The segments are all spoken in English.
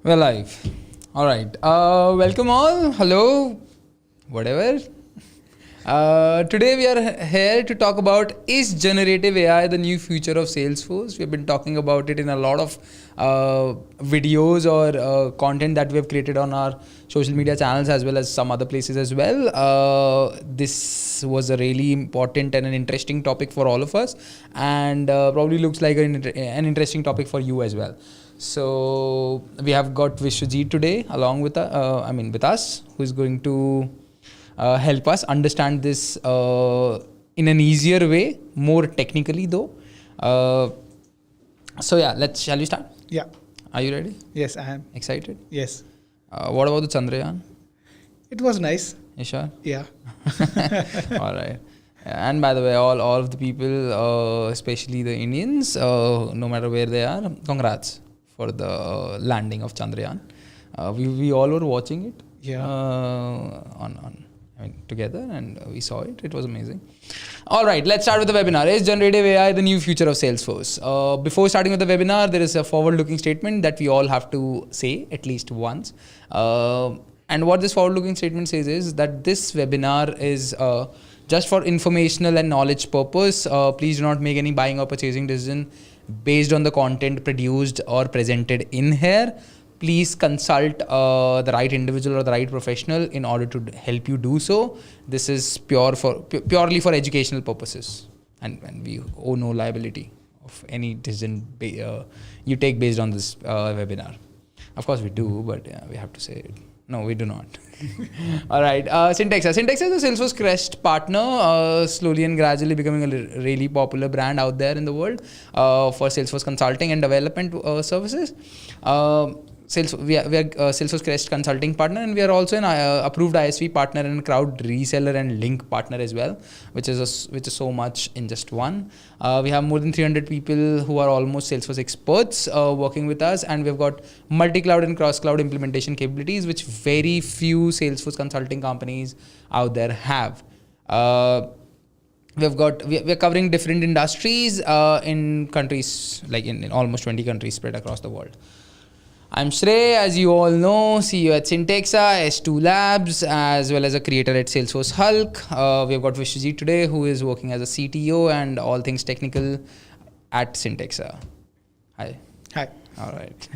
We're live. All right. Welcome all. Hello. Whatever. Today we are here to talk about, is generative AI the new future of Salesforce? We've been talking about it in a lot of videos or content that we have created on our social media channels as well as some other places as well. This was a really important and an interesting topic for all of us, and probably looks like an interesting topic for you as well. So we have got Vishwajit today along with with us, who is going to help us understand this in an easier way, more technically though. So yeah, shall we start? Yeah. Are you ready? Yes, I am. Excited? Yes. What about the Chandrayaan? It was nice. You sure? Yeah. All right. And by the way, all of the people, especially the Indians, no matter where they are, congrats for the landing of Chandrayaan. We all were watching it. Yeah. Together, and we saw it. It was amazing. All right, let's start with the webinar. Is generative AI the new future of Salesforce? Before starting with the webinar, there is a forward-looking statement that we all have to say at least once. And what this forward-looking statement says is that this webinar is just for informational and knowledge purpose. Please do not make any buying or purchasing decision based on the content produced or presented in here. Please consult the right individual or the right professional in order to help you do so. This is purely for educational purposes, and we owe no liability of any decision you take based on this webinar. Of course we do, but we have to say it. No, we do not. All right. Syntexa. Syntexa is a Salesforce Crest partner, slowly and gradually becoming a really popular brand out there in the world for Salesforce consulting and development services. We are Salesforce Crest consulting partner, and we are also an approved ISV partner and crowd reseller and link partner as well, which is so much in just one. We have more than 300 people who are almost Salesforce experts working with us, and we've got multi-cloud and cross-cloud implementation capabilities, which very few Salesforce consulting companies out there have. We're covering different industries in countries, like in almost 20 countries spread across the world. I'm Shrey, as you all know, CEO at Syntexa, S2 Labs, as well as a creator at Salesforce Hulk. We've got Vishwajit today, who is working as a CTO and all things technical at Syntexa. Hi. Hi. All right.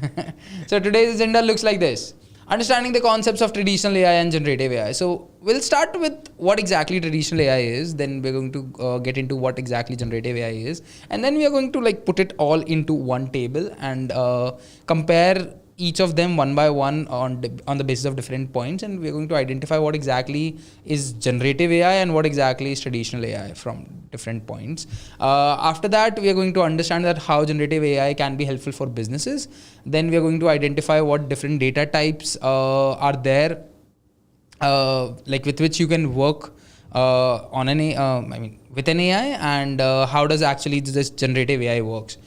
So today's agenda looks like this. Understanding the concepts of traditional AI and generative AI. So we'll start with what exactly traditional AI is, then we're going to get into what exactly generative AI is, and then we are going to put it all into one table and compare each of them one by one on the basis of different points, and we're going to identify what exactly is generative AI and what exactly is traditional AI from different points. After that, we are going to understand that how generative AI can be helpful for businesses. Then we are going to identify what different data types are there, with which you can work on with an AI, and how does actually this generative AI works.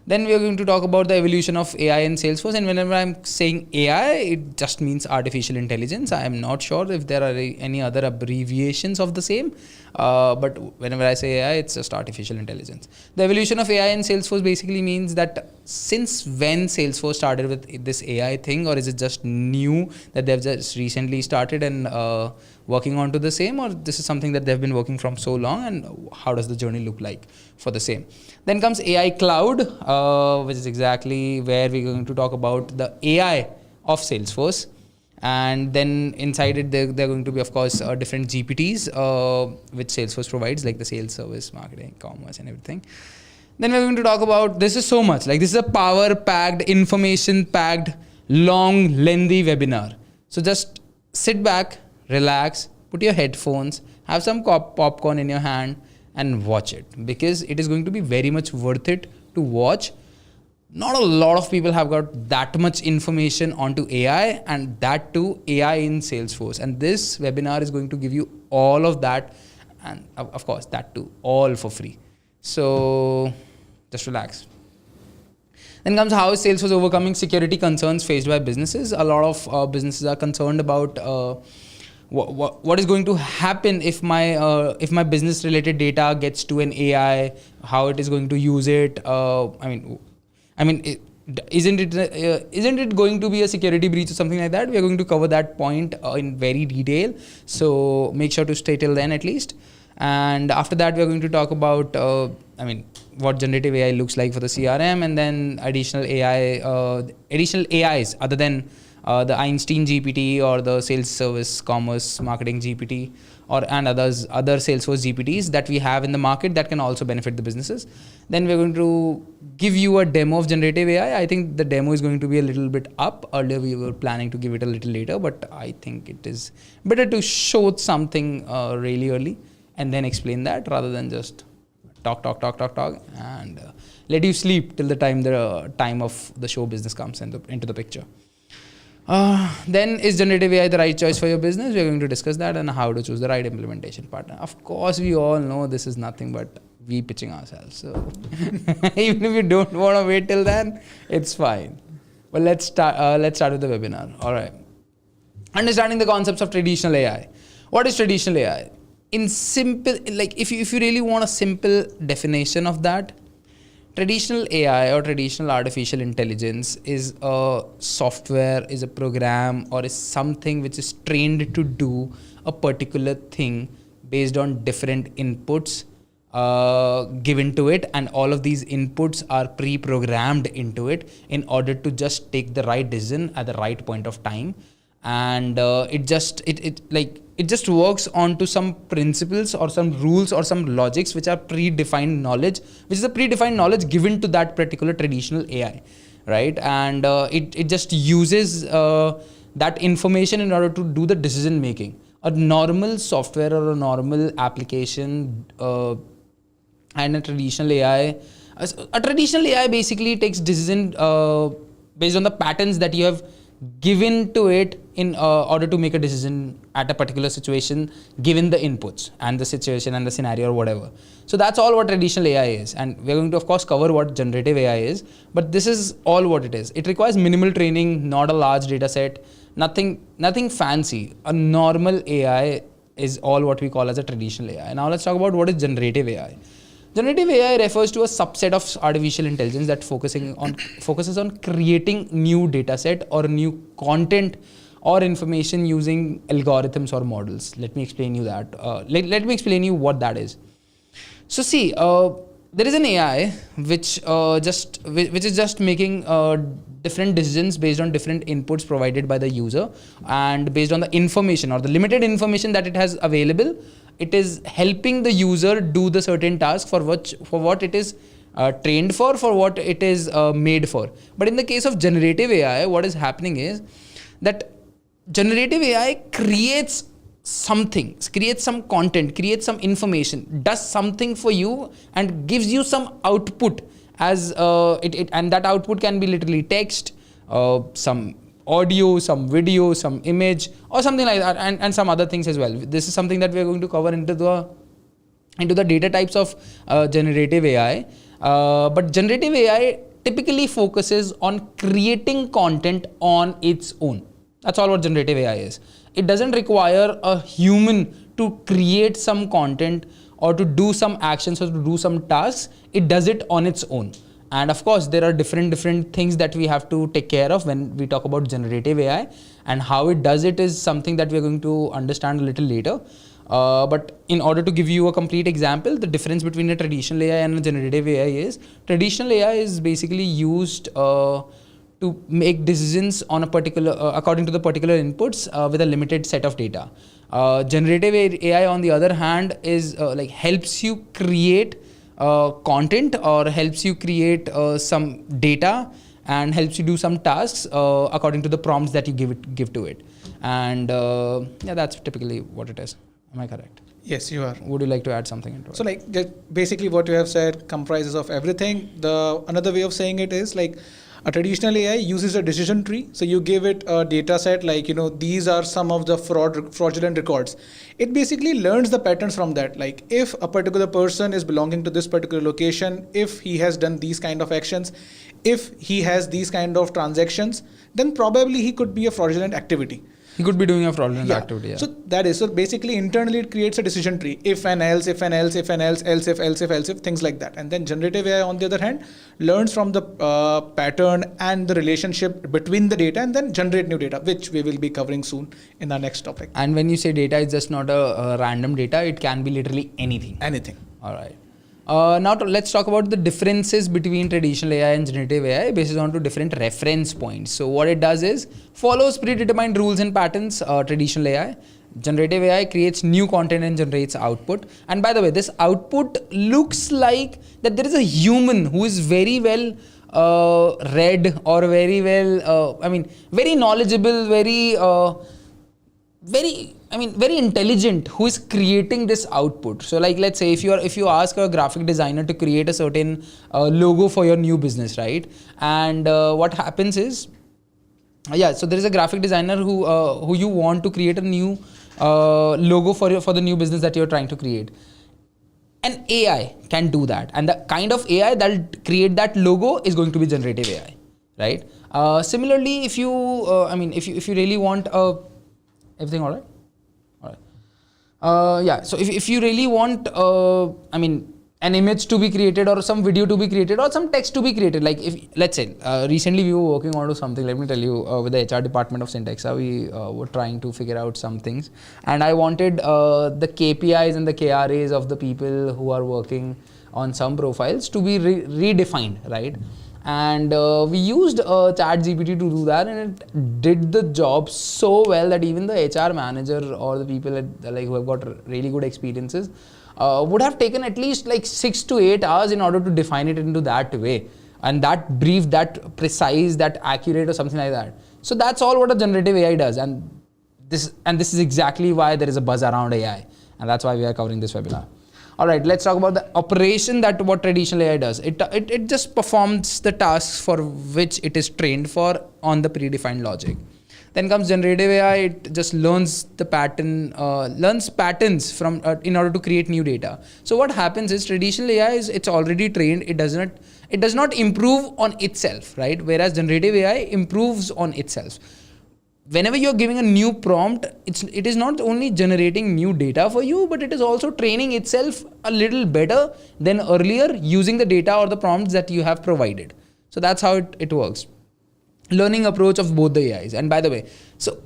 Then we are going to talk about the evolution of AI in Salesforce. And whenever I'm saying AI, it just means artificial intelligence. I am not sure if there are any other abbreviations of the same. But whenever I say AI, it's just artificial intelligence. The evolution of AI in Salesforce basically means that since when Salesforce started with this AI thing, or is it just new that they've just recently started and working on to the same, or this is something that they've been working from so long, and how does the journey look like for the same. Then comes AI Cloud, which is exactly where we're going to talk about the AI of Salesforce. And then inside it, there are going to be, of course, different GPTs, which Salesforce provides, like the sales, service, marketing, commerce, and everything. Then we're going to talk about, this is so much, this is a power-packed, information-packed, long, lengthy webinar. So just sit back, relax, put your headphones, have some popcorn in your hand, and watch it, because it is going to be very much worth it to watch. Not a lot of people have got that much information onto AI, and that too AI in Salesforce. And this webinar is going to give you all of that, and of course that too all for free. So just relax. Then comes how is Salesforce overcoming security concerns faced by businesses. A lot of businesses are concerned about what is going to happen if my business related data gets to an AI, how it is going to use it. isn't it going to be a security breach or something like that? We are going to cover that point in very detail. So make sure to stay till then at least. And after that, we are going to talk about, what generative AI looks like for the CRM, and then additional AIs other than the Einstein GPT or the sales service commerce marketing GPT and other Salesforce GPTs that we have in the market that can also benefit the businesses. Then we're going to give you a demo of generative AI. I think the demo is going to be a little bit up. Earlier we were planning to give it a little later, but I think it is better to show something really early and then explain that rather than just talk and let you sleep till the time of the show business comes into the picture. Then is generative AI the right choice for your business? We're going to discuss that and how to choose the right implementation partner. Of course, we all know this is nothing but we pitching ourselves. So even if you don't want to wait till then, it's fine. But let's start with the webinar. All right. Understanding the concepts of traditional AI. What is traditional AI? In simple, like if you really want a simple definition of that, traditional AI or traditional artificial intelligence is a software, is a program, or is something which is trained to do a particular thing based on different inputs given to it, and all of these inputs are pre-programmed into it in order to just take the right decision at the right point of time. And it just works onto some principles or some rules or some logics which are predefined knowledge, which is a predefined knowledge given to that particular traditional AI, right? And it just uses that information in order to do the decision making. A normal software or a normal application and a traditional AI basically takes decision based on the patterns that you have given to it in order to make a decision at a particular situation, given the inputs and the situation and the scenario or whatever. So that's all what traditional AI is. And we're going to, of course, cover what generative AI is, but this is all what it is. It requires minimal training, not a large data set, nothing fancy. A normal AI is all what we call as a traditional AI. Now let's talk about what is generative AI. Generative AI refers to a subset of artificial intelligence that focuses on creating new data set or new content or information using algorithms or models. Let me explain you that. Let me explain you what that is. So see, there is an AI which is just making different decisions based on different inputs provided by the user, and based on the information or the limited information that it has available, it is helping the user do the certain task for what it is trained for what it is made for. But in the case of generative AI, what is happening is that generative AI creates something, creates some content, creates some information, does something for you and gives you some output as and that output can be literally text, some audio, some video, some image, or something like that, and some other things as well. This is something that we are going to cover into the data types of generative AI. But generative AI typically focuses on creating content on its own. That's all what generative AI is. It doesn't require a human to create some content or to do some actions or to do some tasks. It does it on its own. And of course, there are different things that we have to take care of when we talk about generative AI, and how it does it is something that we're going to understand a little later. But in order to give you a complete example, the difference between a traditional AI and a generative AI is, traditional AI is basically used to make decisions on a particular, according to the particular inputs with a limited set of data. Generative AI, on the other hand, is helps you create content or helps you create some data and helps you do some tasks according to the prompts that you give to it. And that's typically what it is. Am I correct? Yes, you are. Would you like to add something into it? So basically what you have said comprises of everything. Another way of saying it is a traditional AI uses a decision tree. So you give it a data set these are some of the fraudulent records. It basically learns the patterns from that. If a particular person is belonging to this particular location, if he has done these kind of actions, if he has these kind of transactions, then probably he could be a fraudulent activity. He could be doing a fraudulent Yeah. activity. Yeah. So that is, so basically internally it creates a decision tree. If and else, if and else, if and else, else if, things like that. And then generative AI on the other hand learns from the pattern and the relationship between the data and then generate new data, which we will be covering soon in our next topic. And when you say data, it's just not a random data. It can be literally anything. Anything. All right. Now let's talk about the differences between traditional AI and generative AI based on to different reference points. So what it does is follows predetermined rules and patterns. Traditional AI, generative AI creates new content and generates output. And by the way, this output looks like that there is a human who is very well read or very well, very knowledgeable, very intelligent, who is creating this output. So like, let's say if you ask a graphic designer to create a certain logo for your new business, right? And what happens is, so there is a graphic designer who you want to create a new logo for the new business that you're trying to create. An AI can do that, and the kind of AI that'll create that logo is going to be generative AI, right? Similarly, if you really want everything all right? All right. So if you really want, an image to be created or some video to be created or some text to be created, like if, let's say, recently we were working on something, let me tell you, with the HR department of Syntexa, we were trying to figure out some things. And I wanted the KPIs and the KRAs of the people who are working on some profiles to be redefined, right? And we used ChatGPT to do that, and it did the job so well that even the HR manager or the people who have got really good experiences would have taken at least like 6 to 8 hours in order to define it into that way, and that brief, that precise, that accurate, or something like that. So that's all what a generative AI does, and this is exactly why there is a buzz around AI, and that's why we are covering this webinar. All right, let's talk about the operation that what traditional AI does. It just performs the tasks for which it is trained for on the predefined logic. Then comes generative AI. It just learns the patterns from in order to create new data. So what happens is traditional AI it's already trained. It does not improve on itself, right? Whereas generative AI improves on itself. Whenever you're giving a new prompt, it is not only generating new data for you, but it is also training itself a little better than earlier using the data or the prompts that you have provided. So that's how it works. Learning approach of both the AIs. And by the way, so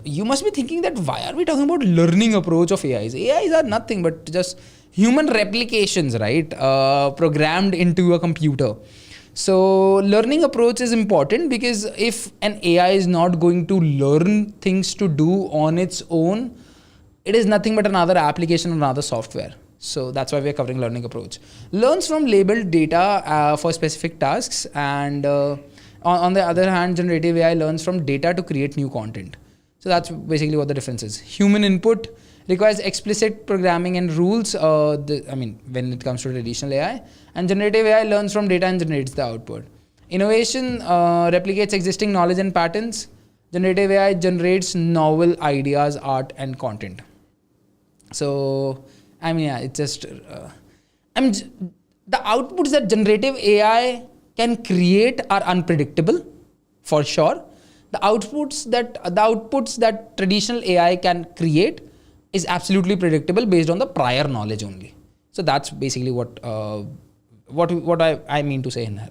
you must be thinking that why are we talking about learning approach of AIs? AIs are nothing but just human replications, right? Programmed into a computer. So learning approach is important because if an AI is not going to learn things to do on its own, it is nothing but another application, another software. So that's why we are covering learning approach. Learns from labeled data for specific tasks, and on the other hand, generative AI learns from data to create new content. So that's basically what the difference is. Human input requires explicit programming and rules, when it comes to traditional AI. And generative AI learns from data and generates the output. Innovation replicates existing knowledge and patterns. Generative AI generates novel ideas, art, and content. So, it's just... the outputs that generative AI can create are unpredictable, for sure. The outputs that traditional AI can create is absolutely predictable based on the prior knowledge only. So that's basically what I mean to say in here.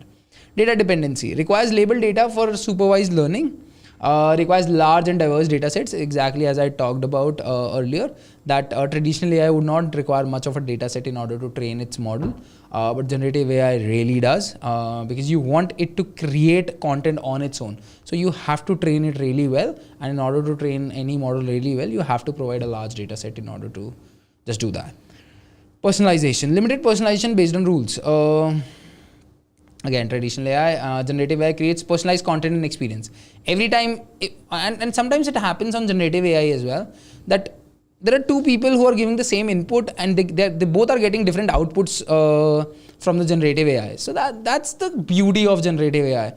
Data dependency requires labeled data for supervised learning. Requires large and diverse data sets, exactly as I talked about earlier, that traditional AI would not require much of a data set in order to train its model, but generative AI really does, because you want it to create content on its own. So you have to train it really well, and in order to train any model really well, you have to provide a large data set in order to just do that. Personalization, limited personalization based on rules. Again, traditional AI, generative AI creates personalized content and experience. Every time, and sometimes it happens on generative AI as well, that there are two people who are giving the same input and they both are getting different outputs from the generative AI. So that's the beauty of generative AI.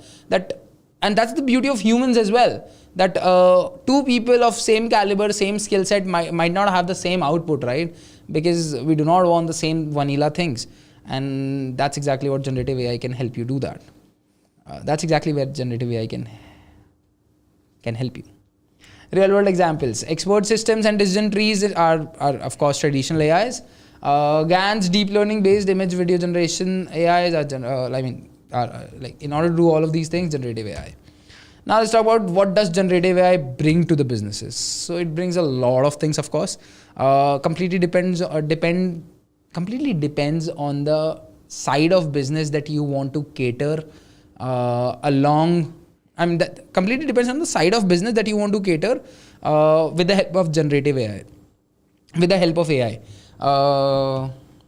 And that's the beauty of humans as well. That two people of same caliber, same skill set might not have the same output, right? Because we do not want the same vanilla things. And that's exactly what generative AI can help you do that. That's exactly where generative AI can help you. Real world examples. Expert systems and decision trees are of course traditional AIs. GANs, deep learning based image video generation AIs are, like in order to do all of these things, generative AI. Now let's talk about what does generative AI bring to the businesses. So it brings a lot of things, of course. Completely depends on the side of business that you want to cater along. That completely depends on the side of business that you want to cater with the help of generative AI, with the help of AI.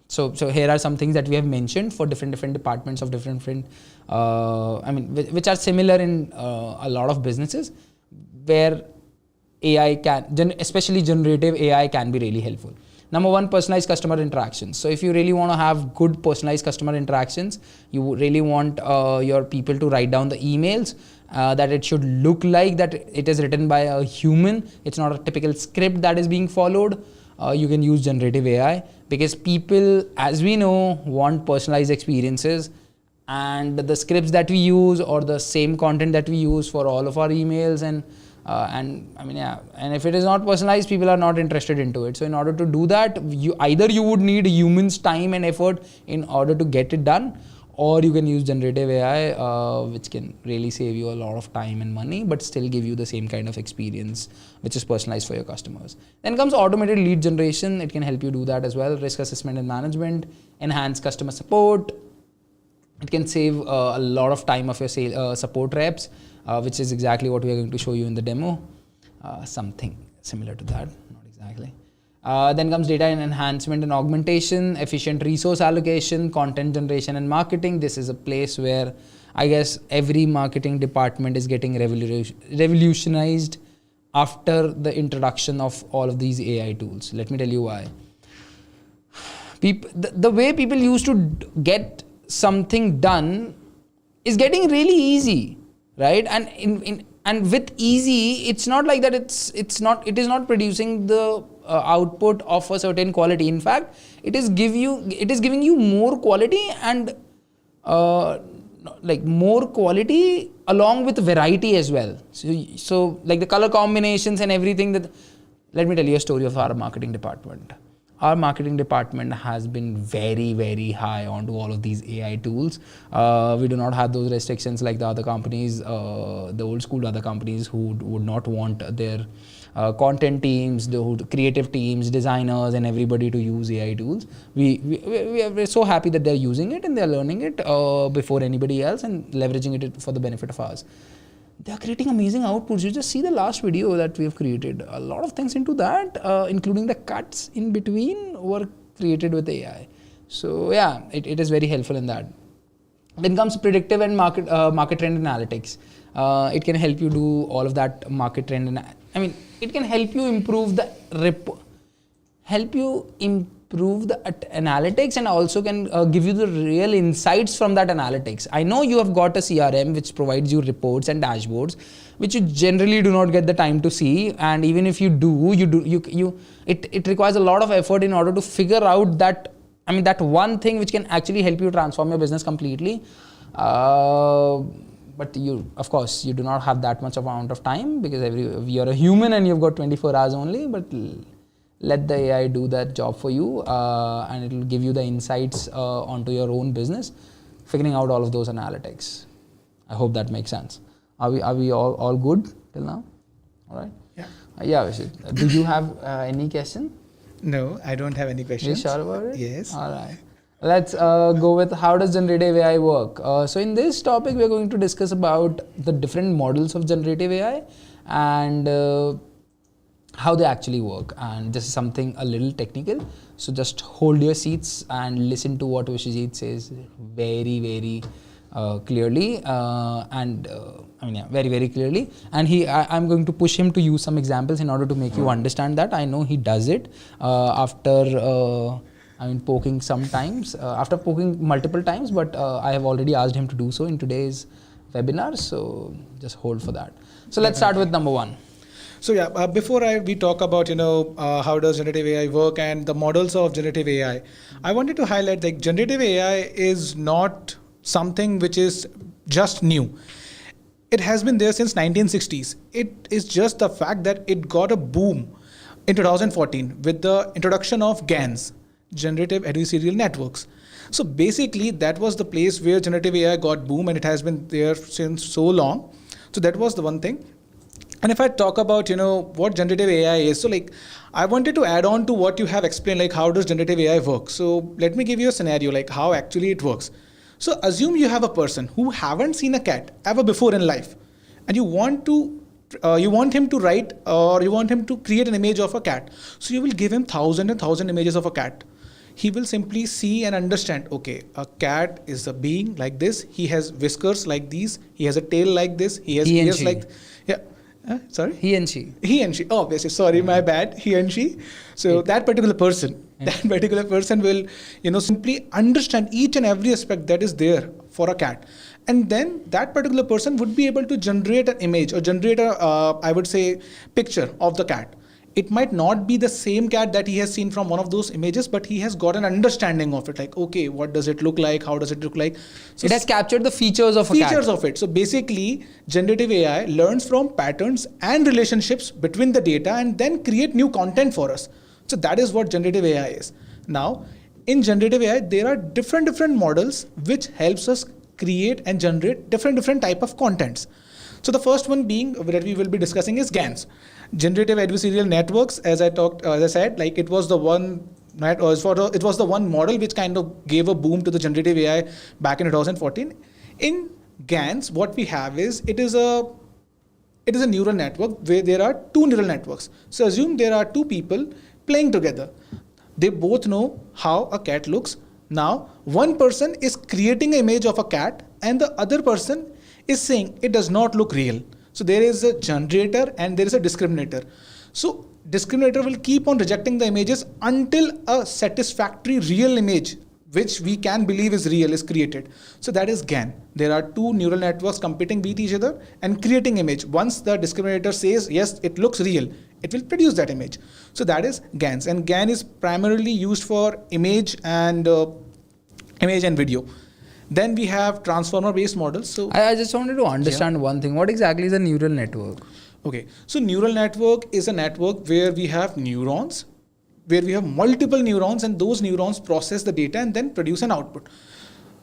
So here are some things that we have mentioned for different departments of different which are similar in a lot of businesses where AI especially generative AI can be really helpful. Number one, personalized customer interactions. So if you really want to have good personalized customer interactions, you really want your people to write down the emails that it should look like that it is written by a human. It's not a typical script that is being followed. You can use generative AI because people, as we know, want personalized experiences, and the scripts that we use or the same content that we use for all of our emails and if it is not personalized, people are not interested into it. So in order to do that, you would need humans' time and effort in order to get it done, or you can use generative AI, which can really save you a lot of time and money, but still give you the same kind of experience, which is personalized for your customers. Then comes automated lead generation. It can help you do that as well. Risk assessment and management, enhanced customer support. It can save a lot of time of your support reps, which is exactly what we are going to show you in the demo. Something similar to that, not exactly. Then comes data and enhancement and augmentation, efficient resource allocation, content generation and marketing. This is a place where I guess every marketing department is getting revolutionized after the introduction of all of these AI tools. Let me tell you why. The way people used to get something done is getting really easy, right? And with easy, it's not like that. It is not producing the output of a certain quality. In fact, it is giving you more quality and more quality along with variety as well. So like the color combinations and everything. Let me tell you a story of our marketing department. Our marketing department has been very, very high onto all of these AI tools. We do not have those restrictions like the other companies, the old school other companies who would not want their content teams, the creative teams, designers, and everybody to use AI tools. We're so happy that they're using it and they're learning it before anybody else and leveraging it for the benefit of ours. They are creating amazing outputs. You just see the last video that we have created. A lot of things into that, including the cuts in between, were created with AI. So yeah, it is very helpful in that. Then comes predictive and market trend analytics. It can help you do all of that market trend. It can help you improve the analytics and also can give you the real insights from that analytics. I know you have got a CRM which provides you reports and dashboards, which you generally do not get the time to see. And even if you do, it requires a lot of effort in order to figure out that one thing which can actually help you transform your business completely. But of course, you do not have that much amount of time because you're a human and you've got 24 hours only. But let the AI do that job for you, and it will give you the insights onto your own business, figuring out all of those analytics. I hope that makes sense. Are we all good till now? All right. Yeah. Vishit. Do you have any question? No, I don't have any questions. You sure about it? Yes. All right. Let's go with how does generative AI work. So in this topic, we're going to discuss about the different models of generative AI and how they actually work. And this is something a little technical. So just hold your seats and listen to what Vishijit says very, very clearly. Very, very clearly. And I'm going to push him to use some examples in order to make you understand that. I know he does it after poking sometimes, after poking multiple times, but I have already asked him to do so in today's webinar. So just hold for that. So let's start with number one. So yeah, before we talk about how does generative AI work and the models of generative AI, I wanted to highlight that generative AI is not something which is just new. It has been there since 1960s. It is just the fact that it got a boom in 2014 with the introduction of GANs, Generative Adversarial Networks. So basically, that was the place where generative AI got boom, and it has been there since so long. So that was the one thing. And if I talk about, what generative AI is, so like I wanted to add on to what you have explained, like how does generative AI work? So let me give you a scenario, like how actually it works. So assume you have a person who haven't seen a cat ever before in life, and you want him to write, or you want him to create an image of a cat. So you will give him thousand and thousand images of a cat. He will simply see and understand, okay, a cat is a being like this. He has whiskers like these. He has a tail like this. He has ears like, yeah. Sorry? He and she. He and she. Oh, obviously. Sorry, my bad. He and she. So that particular person will, simply understand each and every aspect that is there for a cat. And then that particular person would be able to generate an image or generate I would say, picture of the cat. It might not be the same cat that he has seen from one of those images, but he has got an understanding of it. Like, okay, what does it look like? How does it look like? So it has captured the features of a cat. Features of it. So basically, generative AI learns from patterns and relationships between the data and then create new content for us. So that is what generative AI is. Now, in generative AI, there are different models which helps us create and generate different type of contents. So the first one being that we will be discussing is GANs, Generative Adversarial Networks. As I said, like it was the one model which kind of gave a boom to the generative AI back in 2014. In GANs, what we have is it is a neural network where there are two neural networks. So assume there are two people playing together. They both know how a cat looks. Now, one person is creating an image of a cat and the other person is saying it does not look real. So there is a generator and there is a discriminator. So discriminator will keep on rejecting the images until a satisfactory real image, which we can believe is real, is created. So that is GAN. There are two neural networks competing with each other and creating image. Once the discriminator says, yes, it looks real, it will produce that image. So that is GANs. And GAN is primarily used for image and video. Then we have transformer-based models. So I just wanted to understand one thing. What exactly is a neural network? Okay, so neural network is a network where we have neurons, where we have multiple neurons, and those neurons process the data and then produce an output.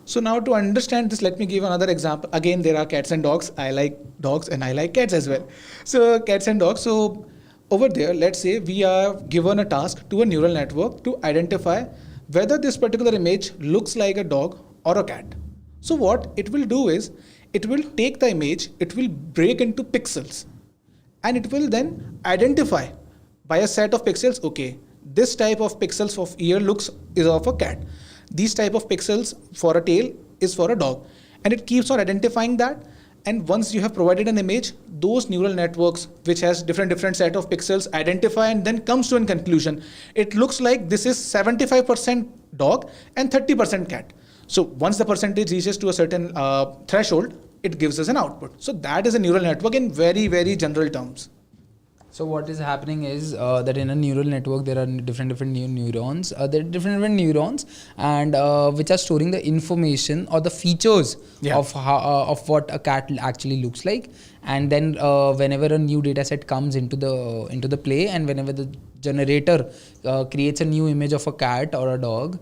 So now to understand this, let me give another example. Again, there are cats and dogs. I like dogs and I like cats as well. So cats and dogs. So over there, let's say we are given a task to a neural network to identify whether this particular image looks like a dog or a cat. So what it will do is, it will take the image, it will break into pixels, and it will then identify by a set of pixels, okay, this type of pixels of ear is of a cat. These type of pixels for a tail is for a dog. And it keeps on identifying that. And once you have provided an image, those neural networks, which has different set of pixels, identify and then comes to a conclusion. It looks like this is 75% dog and 30% cat. So once the percentage reaches to a certain threshold, it gives us an output. So that is a neural network in very general terms. So what is happening is that in a neural network there are different neurons. There are different neurons, and which are storing the information or the features of what a cat actually looks like. And then whenever a new data set comes into the play, and whenever the generator creates a new image of a cat or a dog,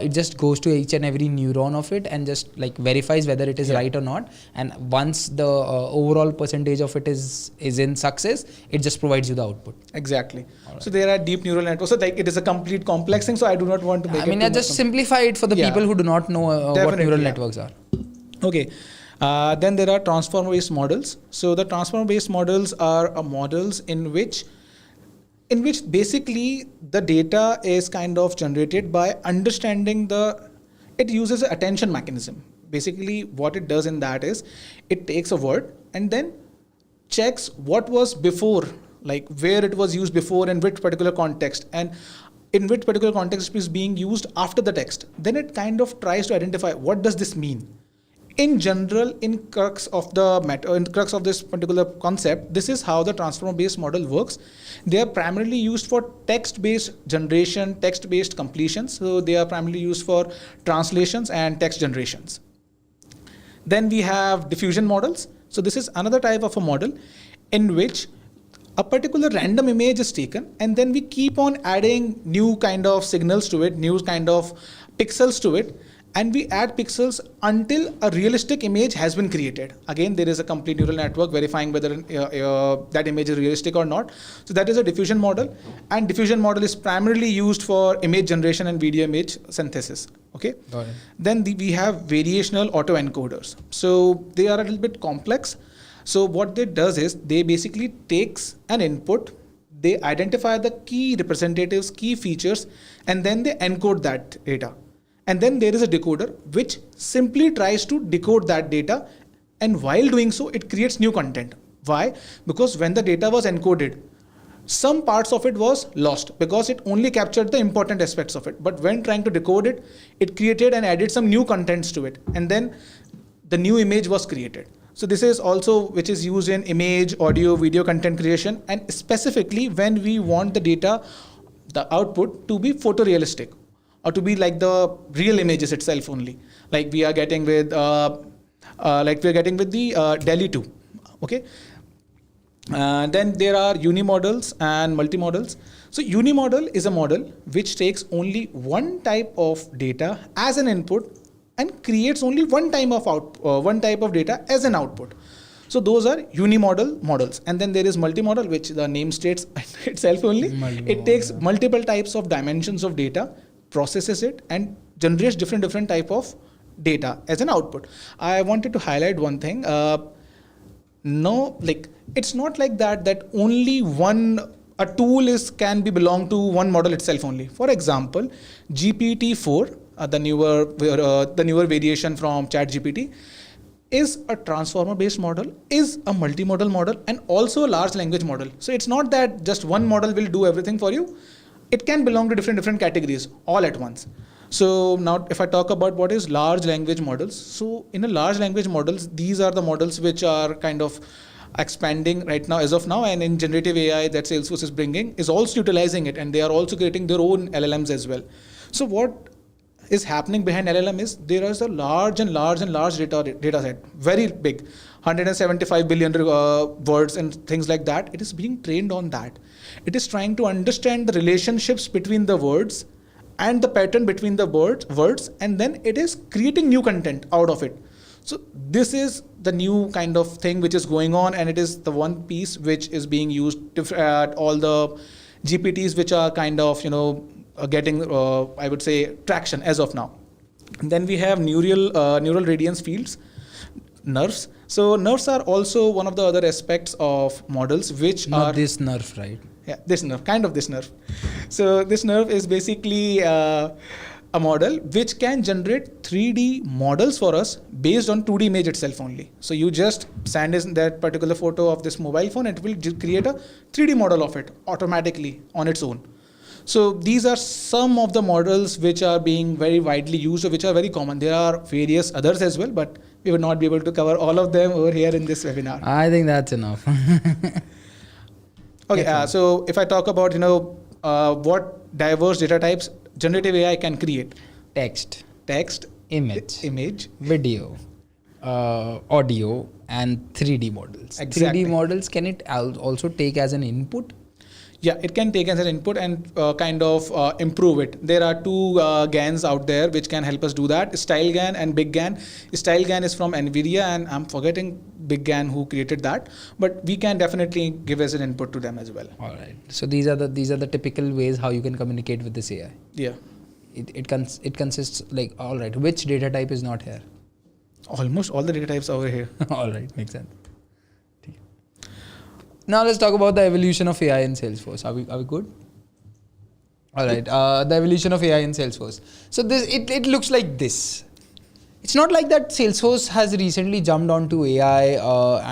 it just goes to each and every neuron of it and just like verifies whether it is right or not. And once the overall percentage of it is in success, it just provides you the output. Exactly. Right. So there are deep neural networks. So like it is a complete complex thing. So I do not want to make it. I just simplify it for the people who do not know what neural networks are. Okay. Then there are transformer-based models. So the transformer-based models are models in which basically the data is kind of generated by understanding it uses an attention mechanism. Basically what it does in that is, it takes a word and then checks what was before, like where it was used before, in which particular context, and in which particular context is being used after the text. Then it kind of tries to identify what does this mean. In general, in crux of this particular concept, this is how the transformer-based model works. They are primarily used for text-based generation, text-based completions. So they are primarily used for translations and text generations. Then we have diffusion models. So this is another type of a model in which a particular random image is taken, and then we keep on adding new kind of signals to it, new kind of pixels to it, and we add pixels until a realistic image has been created. Again, there is a complete neural network verifying whether that image is realistic or not. So that is a diffusion model, and diffusion model is primarily used for image generation and video image synthesis. Okay. Then we have variational autoencoders. So they are a little bit complex. So what they does is they basically takes an input, they identify the key representatives, key features, and then they encode that data. And then there is a decoder which simply tries to decode that data, and while doing so, it creates new content. Why? Because when the data was encoded, some parts of it was lost because it only captured the important aspects of it. But when trying to decode it, it created and added some new contents to it, and then the new image was created. So this is also which is used in image, audio, video content creation, and specifically when we want the data, the output to be photorealistic, or to be like the real images itself only, like we are getting with the Delhi 2. Okay. Then there are unimodals and multimodals. So unimodal is a model which takes only one type of data as an input and creates only one type of data as an output. So those are unimodal models. And then there is multimodal, which the name states itself only. It takes multiple types of dimensions of data, processes it, and generates different type of data as an output. I wanted to highlight one thing. It's not like that only a tool can be belong to one model itself only. For example, GPT-4, the newer variation from ChatGPT, is a transformer-based model, is a multimodal model, and also a large language model. So it's not that just one model will do everything for you. It can belong to different categories all at once. So now if I talk about what is large language models, so in a large language models, these are the models which are kind of expanding right now as of now, and in generative AI that Salesforce is bringing is also utilizing it, and they are also creating their own LLMs as well. So what is happening behind LLM is there is a large data set, very big, 175 billion words and things like that. It is being trained on that. It is trying to understand the relationships between the words and the pattern between the words, and then it is creating new content out of it. So this is the new kind of thing which is going on, and it is the one piece which is being used at all the GPTs which are kind of getting I would say traction as of now. And then we have neural radiance fields, nerves. So nerves are also one of the other aspects of models which not are this nerve, right? Yeah, this nerve. So this nerve is basically a model which can generate 3D models for us based on 2D image itself only. So you just send in that particular photo of this mobile phone, it will create a 3D model of it automatically on its own. So these are some of the models which are being very widely used, or which are very common. There are various others as well, but we will not be able to cover all of them over here in this webinar. I think that's enough. Okay, so if I talk about what diverse data types generative AI can create: text, image, video, audio, and 3D models. Exactly. 3D models, can it also take as an input? Yeah, it can take as an input and kind of improve it. There are two GANs out there which can help us do that: Style GAN and Big GAN. Style GAN is from NVIDIA, and I'm forgetting Big GAN who created that, but we can definitely give as an input to them as well. All right. So these are the typical ways how you can communicate with this AI. Yeah. It consists like, all right, which data type is not here? Almost all the data types over here. All right, makes sense. Now let's talk about the evolution of AI in Salesforce. Are we good? All right. The evolution of AI in Salesforce. So it looks like this. It's not like that Salesforce has recently jumped onto AI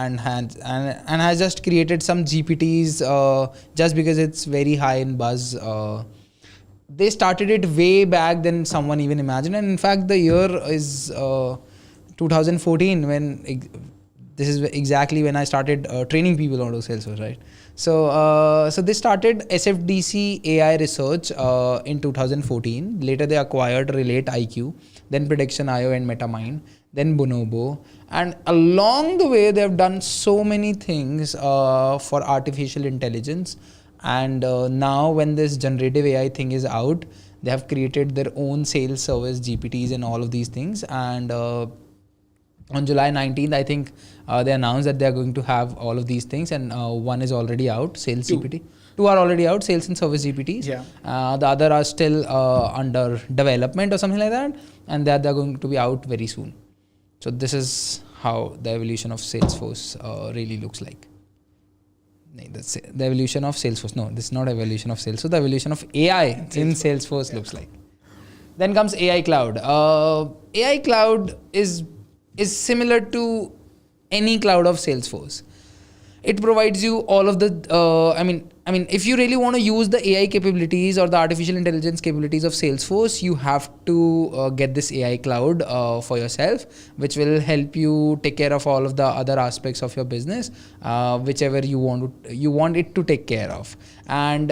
and has just created some GPTs just because it's very high in buzz. They started it way back than someone even imagined. And in fact, the year is 2014 when this is exactly when I started training people onto Salesforce, right? So they started SFDC AI research in 2014. Later they acquired Relate IQ. then Prediction.io and MetaMind, then Bonobo. And along the way, they've done so many things for artificial intelligence. And now when this generative AI thing is out, they have created their own sales service, GPTs and all of these things. And on July 19th, I think they announced that they are going to have all of these things, and one is already out, Sales GPT. Two are already out, Sales and Service GPTs. Yeah. The other are still under development or something like that, and they're going to be out very soon. So this is how the evolution of Salesforce really looks like. That's the evolution of Salesforce. No, this is not evolution of Salesforce. The evolution of AI in Salesforce looks like. Then comes AI Cloud. AI Cloud is similar to any cloud of Salesforce. It provides you all of the, I mean, if you really want to use the AI capabilities or the artificial intelligence capabilities of Salesforce, you have to get this AI cloud for yourself, which will help you take care of all of the other aspects of your business, whichever you want it to take care of. And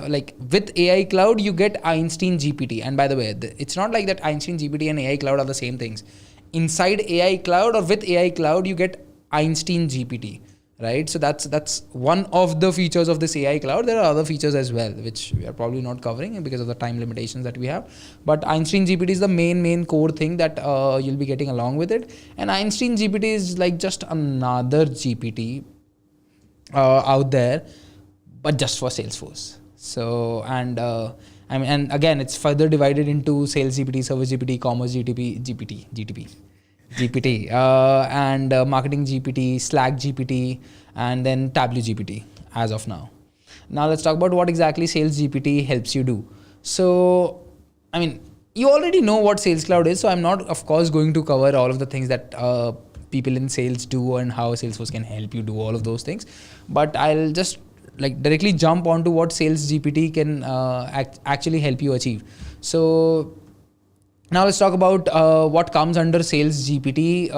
like with AI cloud, you get Einstein GPT. And by the way, it's not like that Einstein GPT and AI cloud are the same things. Inside AI cloud or with AI cloud, you get Einstein GPT. Right, so that's one of the features of this AI cloud. There are other features as well, which we are probably not covering because of the time limitations that we have. But Einstein GPT is the main core thing that you'll be getting along with it. And Einstein GPT is like just another GPT out there, but just for Salesforce. So and and again, it's further divided into Sales GPT, Service GPT, Commerce GPT, and Marketing GPT, Slack GPT, and then Tableau GPT as of now. Now let's talk about what exactly Sales GPT helps you do. So, you already know what Sales Cloud is, so I'm not, of course, going to cover all of the things that people in sales do and how Salesforce can help you do all of those things. But I'll just directly jump onto what Sales GPT can actually help you achieve. So, now let's talk about what comes under Sales GPT,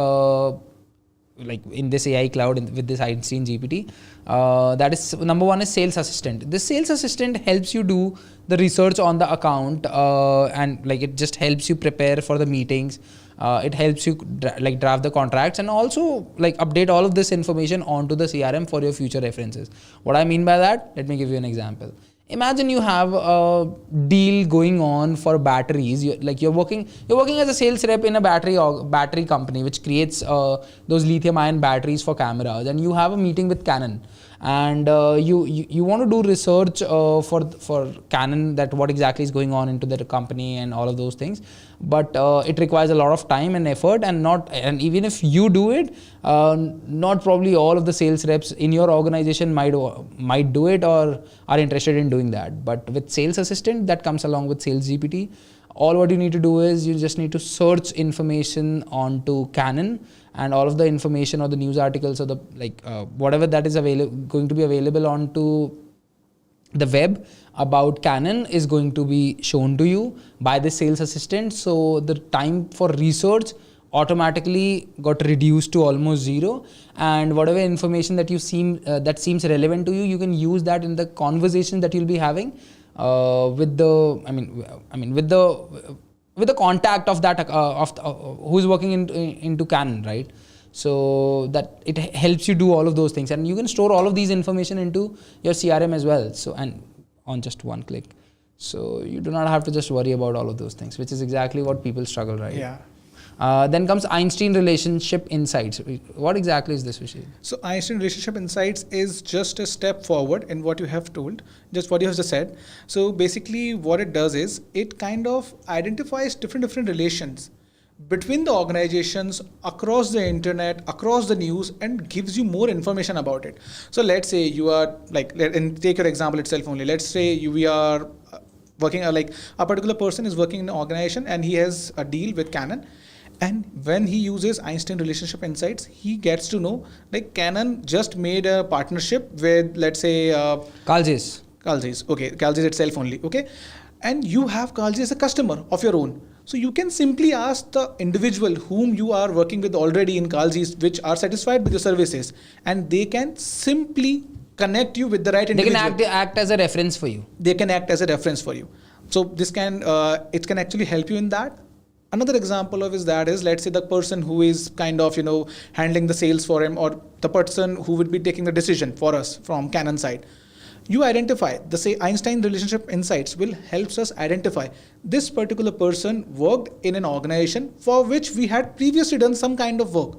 in this AI cloud with this Einstein GPT. That is, number one is Sales Assistant. This Sales Assistant helps you do the research on the account, and it just helps you prepare for the meetings. It helps you draft the contracts and also update all of this information onto the CRM for your future references. What I mean by that, let me give you an example. Imagine you have a deal going on for batteries. You're working as a sales rep in a battery company which creates those lithium-ion batteries for cameras, and you have a meeting with Canon, and you want to do research for Canon, that what exactly is going on into their company and all of those things. But it requires a lot of time and effort, and even if you do it, not probably all of the sales reps in your organization might do it or are interested in doing that. But with Sales Assistant that comes along with Sales GPT, all what you need to do is you just need to search information onto Canon, and all of the information or the news articles or the whatever that is going to be available onto the web about Canon is going to be shown to you by the Sales Assistant. So the time for research automatically got reduced to almost zero, and whatever information that that seems relevant to you, you can use that in the conversation that you'll be having with the contact of that who's working into Canon, right? So that it helps you do all of those things, and you can store all of these information into your CRM as well. So, and on just one click, so you do not have to just worry about all of those things, which is exactly what people struggle, right? Yeah. Then comes Einstein Relationship Insights. What exactly is this, Vishal? So Einstein Relationship Insights is just a step forward in what you have told, just what you have just said. So basically what it does is it kind of identifies different relations between the organizations across the internet, across the news, and gives you more information about it. So let's say you are and take your example itself only. Let's say we are working, a particular person is working in an organization and he has a deal with Canon. And when he uses Einstein Relationship Insights, he gets to know Canon just made a partnership with, let's say, Calgis. Okay, Calgis itself only. Okay, and you have Calgis as a customer of your own. So you can simply ask the individual whom you are working with already in Calgis, which are satisfied with your services, and they can simply connect you with the right individual. They can act as a reference for you. They can act as a reference for you. So this can it can actually help you in that. Another example of is let's say the person who is kind of handling the sales for him, or the person who would be taking the decision for us from Canon side. You identify the say Einstein relationship insights will helps us identify this particular person worked in an organization for which we had previously done some kind of work.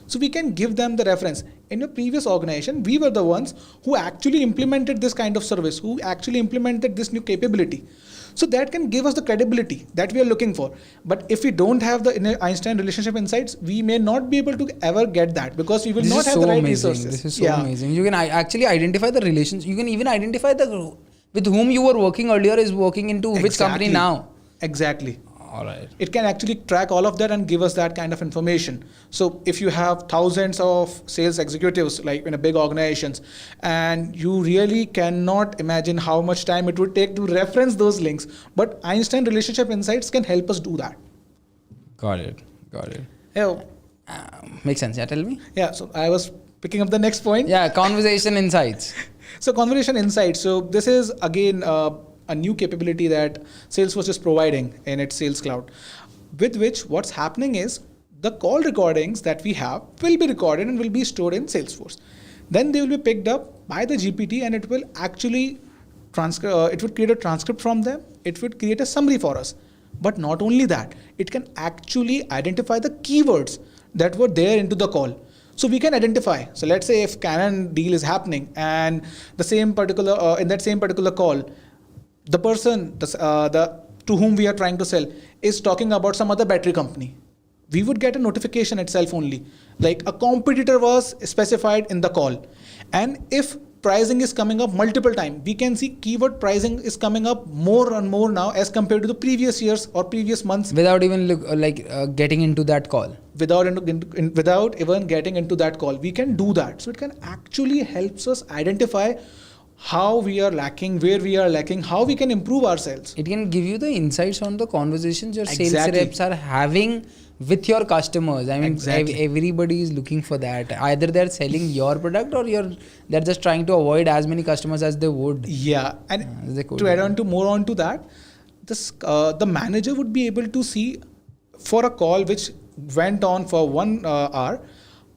So we can give them the reference. In your previous organization, we were the ones who actually implemented this kind of service, who actually implemented this new capability. So that can give us the credibility that we are looking for. But if we don't have the Einstein relationship insights, we may not be able to ever get that, because we will not have the right resources. This is so amazing. You can actually identify the relations. You can even identify the with whom you were working earlier is working into which company now. Exactly. All right. It can actually track all of that and give us that kind of information. So if you have thousands of sales executives like in a big organizations, and you really cannot imagine how much time it would take to reference those links, but Einstein relationship insights can help us do that. Got it. Yeah. Makes sense. Yeah, tell me. Yeah. So I was picking up the next point. Yeah, conversation insights. So conversation insights. So this is again a new capability that Salesforce is providing in its Sales Cloud, with which what's happening is the call recordings that we have will be recorded and will be stored in Salesforce. Then they will be picked up by the GPT, and it will actually it would create a transcript from them. It would create a summary for us. But not only that, it can actually identify the keywords that were there into the call. So we can identify. So let's say if Canon deal is happening, and the same particular in that same particular call, the person to whom we are trying to sell is talking about some other battery company, we would get a notification itself only, like a competitor was specified in the call. And if pricing is coming up multiple times, we can see keyword pricing is coming up more and more now as compared to the previous years or previous months. Without even getting into that call. Without even getting into that call, we can do that. So it can actually helps us identify how we are lacking, where we are lacking, how we can improve ourselves. It can give you the insights on the conversations your sales Exactly. reps are having with your customers. I mean, everybody is looking for that. Either they're selling your product, or they're just trying to avoid as many customers as they would. Yeah, and to add on to more on to that, the manager would be able to see for a call which went on for 1 hour,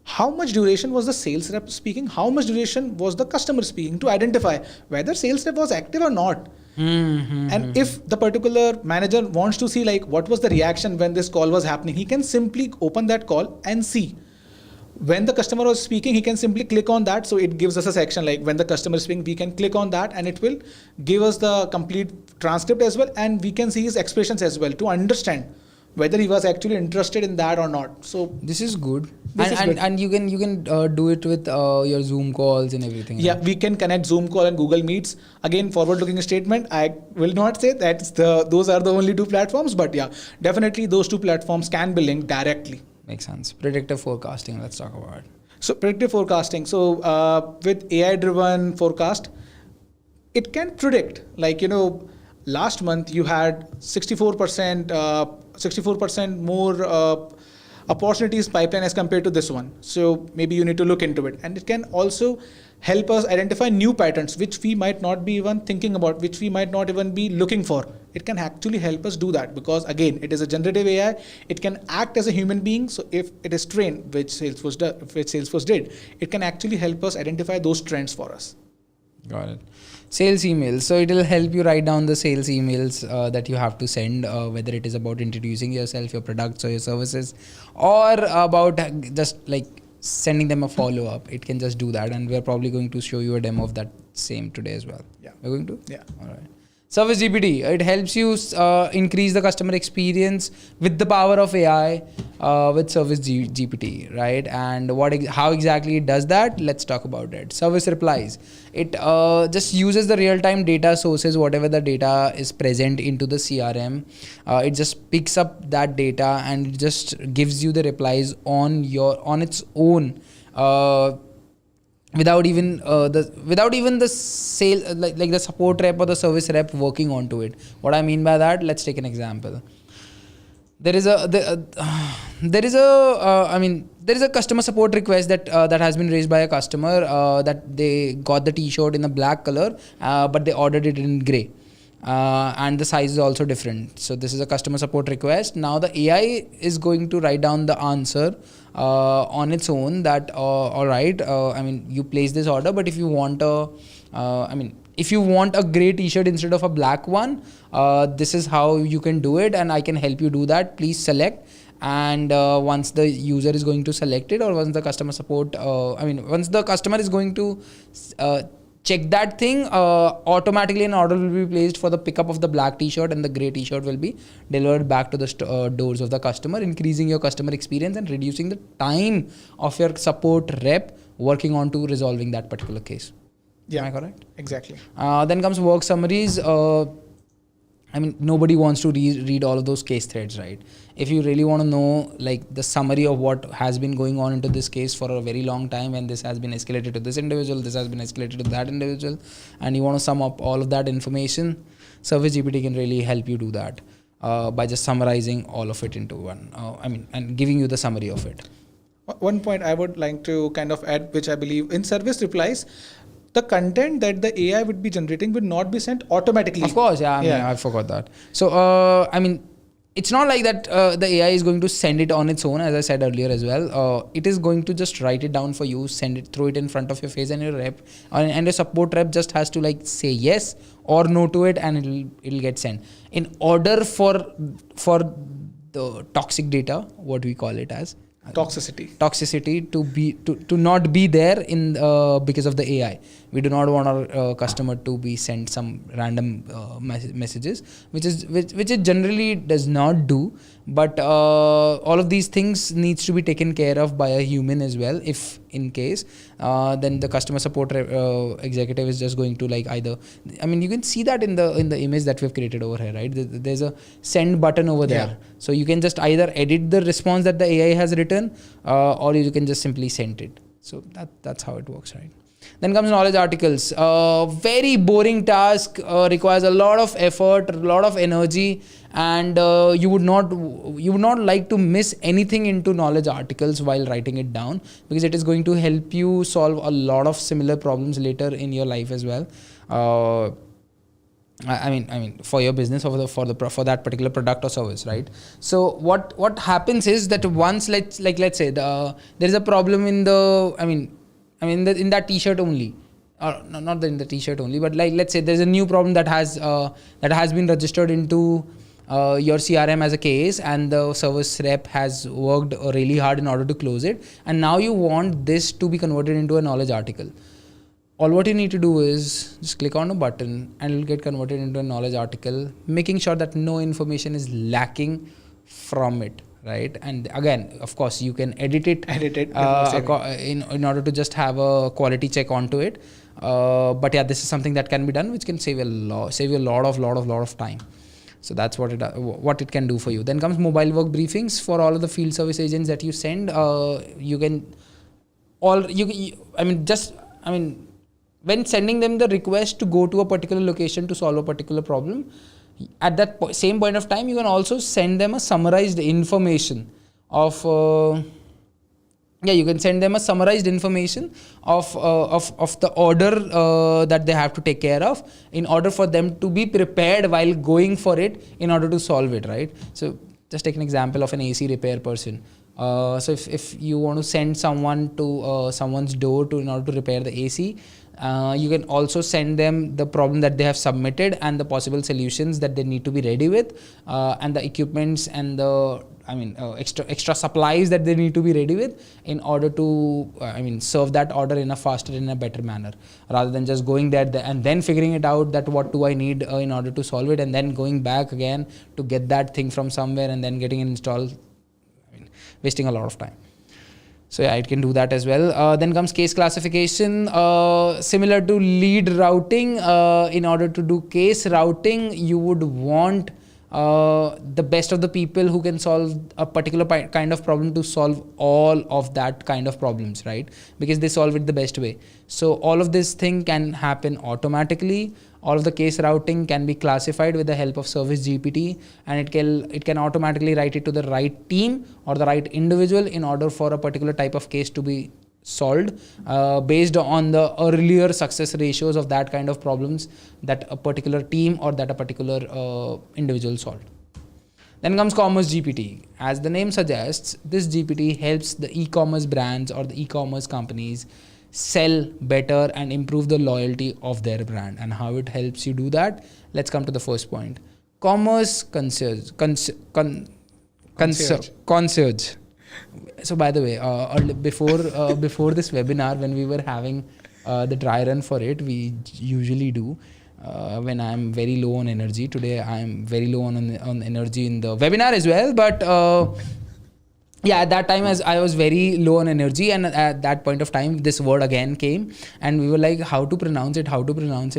how much duration was the sales rep speaking, how much duration was the customer speaking, to identify whether sales rep was active or not. And if the particular manager wants to see like what was the reaction when this call was happening, he can simply open that call and see. When the customer was speaking, he can simply click on that. So it gives us a section like when the customer is speaking, we can click on that and it will give us the complete transcript as well. And we can see his expressions as well to understand whether he was actually interested in that or not. So this is good. Good. And you can do it with your Zoom calls and everything. Yeah, we can connect Zoom call and Google Meets. Again, forward-looking statement. I will not say that those are the only 2 platforms, but yeah, definitely those 2 platforms can be linked directly. Makes sense. Predictive forecasting. Let's talk about it. So predictive forecasting. So with AI-driven forecast, it can predict. Like last month you had 64% more opportunities pipeline as compared to this one. So maybe you need to look into it. And it can also help us identify new patterns which we might not be even thinking about, which we might not even be looking for. It can actually help us do that, because again, it is a generative AI. It can act as a human being. So if it is trained, which Salesforce did, it can actually help us identify those trends for us. Got it. Sales emails. So it will help you write down the sales emails that you have to send, whether it is about introducing yourself, your products or your services, or about just like sending them a follow-up. It can just do that. And we're probably going to show you a demo of that same today as well. Yeah. We're going to? Yeah. All right. Service GPT, it helps you increase the customer experience with the power of AI with Service GPT, right? And how exactly it does that? Let's talk about it. Service replies. It just uses the real-time data sources, whatever the data is present into the CRM. It just picks up that data and just gives you the replies on its own. Without even the sale like the support rep or the service rep working onto it. What I mean by that, let's take an example. There is a customer support request that has been raised by a customer that they got the T-shirt in a black color, but they ordered it in grey. and the size is also different. So this is a customer support request. Now the AI is going to write down the answer on its own that all right, I mean, you place this order, but if you want if you want a gray t-shirt instead of a black one, this is how you can do it, and I can help you do that. Please select. And once the user is going to select it, or once the customer support, once the customer is going to check that thing, automatically an order will be placed for the pickup of the black t-shirt, and the gray t-shirt will be delivered back to the doors of the customer, increasing your customer experience and reducing the time of your support rep working on to resolving that particular case. Yeah, am I correct? Exactly. Then comes work summaries. Nobody wants to read all of those case threads, right? If you really want to know like the summary of what has been going on into this case for a very long time, and this has been escalated to this individual, this has been escalated to that individual, and you want to sum up all of that information, Service GPT can really help you do that by just summarizing all of it into one. And giving you the summary of it. One point I would like to kind of add, which I believe in service replies, the content that the AI would be generating will not be sent automatically. Of course, I forgot that. So, it's not like that the AI is going to send it on its own, as I said earlier as well. It is going to just write it down for you, send it, throw it in front of your face, and your rep and your support rep just has to like say yes or no to it, and it'll get sent. In order for the toxic data, what we call it as toxicity to not be there in because of the AI. We do not want our customer to be sent some random messages, which it generally does not do. But all of these things needs to be taken care of by a human as well. If in case, then the customer support executive is just going to like either. You can see that in the image that we've created over here, right? There's a send button over there, yeah. So you can just either edit the response that the AI has written, or you can just simply send it. So that's how it works, right? Then comes knowledge articles. Very boring task, requires a lot of effort, a lot of energy, and you would not like to miss anything into knowledge articles while writing it down, because it is going to help you solve a lot of similar problems later in your life as well. For your business or for that particular product or service, right? So what happens is that once let's say there is a problem in in that t-shirt only, or not in the t-shirt only, but like let's say there's a new problem that has been registered into your CRM as a case, and the service rep has worked really hard in order to close it, and now you want this to be converted into a knowledge article. All what you need to do is just click on a button and it will get converted into a knowledge article, making sure that no information is lacking from it, right? And again, of course, you can edit it in order to just have a quality check onto it. But yeah, this is something that can be done, which can save you a lot of time. So that's what it can do for you. Then comes mobile work briefings for all of the field service agents that you send. When sending them the request to go to a particular location to solve a particular problem, at that same point of time, you can also send them a summarized information of the order that they have to take care of, in order for them to be prepared while going for it in order to solve it, right? So just take an example of an AC repair person. So if you want to send someone to someone's door in order to repair the AC, you can also send them the problem that they have submitted and the possible solutions that they need to be ready with, and the equipments and the extra supplies that they need to be ready with in order to serve that order in a faster, in a better manner, rather than just going there and then figuring it out that what do I need in order to solve it, and then going back again to get that thing from somewhere and then getting it installed, wasting a lot of time. So yeah, it can do that as well. Then comes case classification, similar to lead routing. In order to do case routing, you would want the best of the people who can solve a particular kind of problem to solve all of that kind of problems, right? Because they solve it the best way. So all of this thing can happen automatically. All of the case routing can be classified with the help of Service GPT, and it can automatically write it to the right team or the right individual in order for a particular type of case to be solved based on the earlier success ratios of that kind of problems that a particular team or that a particular individual solved. Then comes Commerce GPT. As the name suggests, this GPT helps the e-commerce brands or the e-commerce companies sell better and improve the loyalty of their brand. And how it helps you do that? Let's come to the first point. Commerce concierge. Concierge. So by the way, before this webinar, when we were having the dry run for it, we usually do. When I'm very low on energy. Today I'm very low on energy in the webinar as well. But yeah, at that time as I was very low on energy, and at that point of time, this word again came, and we were like, how to pronounce it? And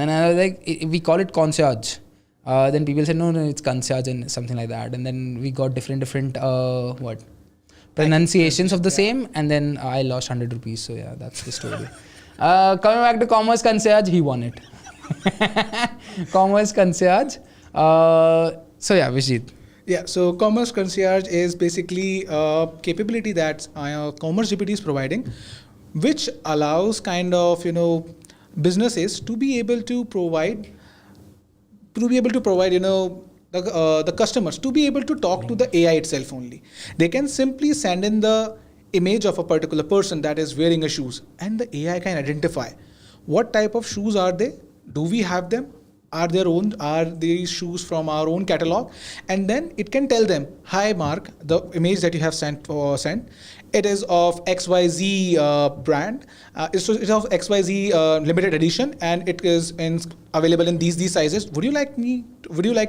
then I was like, we call it concierge. Then people said, no, it's concierge and something like that. And then we got different pronunciations of the same. And then I lost 100 rupees. So yeah, that's the story. Coming back to Commerce Concierge, he won it. Commerce Concierge. So yeah, Vishit. Yeah, so Commerce Concierge is basically a capability that Commerce GPT is providing, which allows businesses to be able to provide the customers to be able to talk to the AI itself only. They can simply send in the image of a particular person that is wearing a shoes, and the AI can identify what type of shoes are they, do we have them, are these shoes from our own catalog, and then it can tell them, hi Mark, the image that you have sent, it is of XYZ brand, it's of XYZ limited edition, and it is available in these sizes. Would you like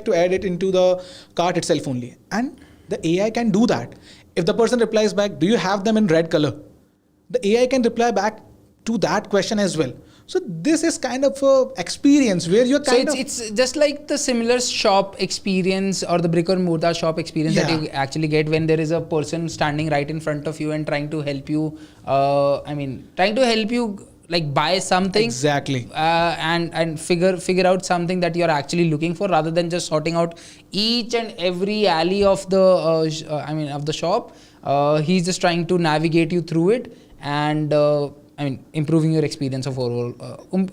to add it into the cart itself only? And the AI can do that. If the person replies back, do you have them in red color? The AI can reply back to that question as well. So this is kind of a experience where you're it's just like the similar shop experience or the brick or mortar shop experience that you actually get when there is a person standing right in front of you and trying to help you, like buy something. Exactly. And figure out something that you're actually looking for, rather than just sorting out each and every alley of the shop. He's just trying to navigate you through it and improving your experience of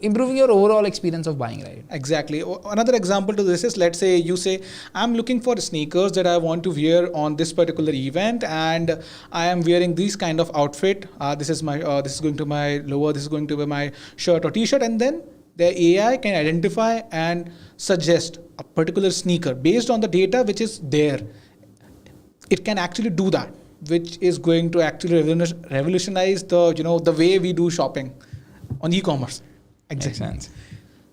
improving your overall experience of buying, right? Exactly. Another example to this is, let's say you say, I'm looking for sneakers that I want to wear on this particular event, and I am wearing this kind of outfit. This is going to my lower, this is going to be my shirt or t-shirt, and then the AI can identify and suggest a particular sneaker based on the data which is there. It can actually do that, which is going to actually revolutionize the way we do shopping on e-commerce. Exactly.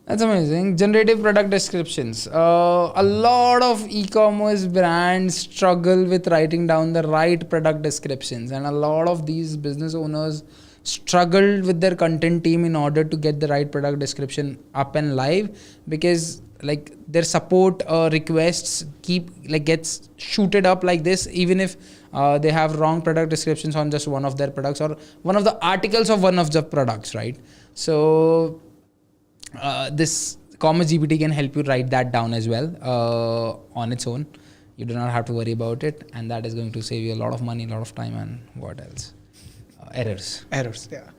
That's amazing. Generative product descriptions. A lot of e-commerce brands struggle with writing down the right product descriptions, and a lot of these business owners struggled with their content team in order to get the right product description up and live, because their support requests gets shooted up like this, even if they have wrong product descriptions on just one of their products or one of the articles of one of the products, right? So this Commerce GPT can help you write that down as well on its own. You do not have to worry about it, and that is going to save you a lot of money, a lot of time, and what else? Errors, yeah.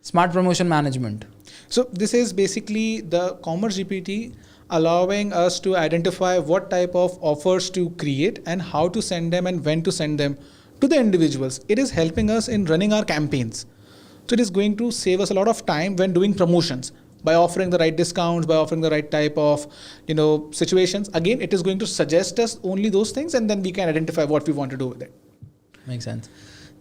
Smart promotion management. So this is basically the Commerce GPT allowing us to identify what type of offers to create and how to send them and when to send them to the individuals. It is helping us in running our campaigns. So it is going to save us a lot of time when doing promotions by offering the right discounts, by offering the right type of situations. Again, it is going to suggest us only those things, and then we can identify what we want to do with it. Makes sense.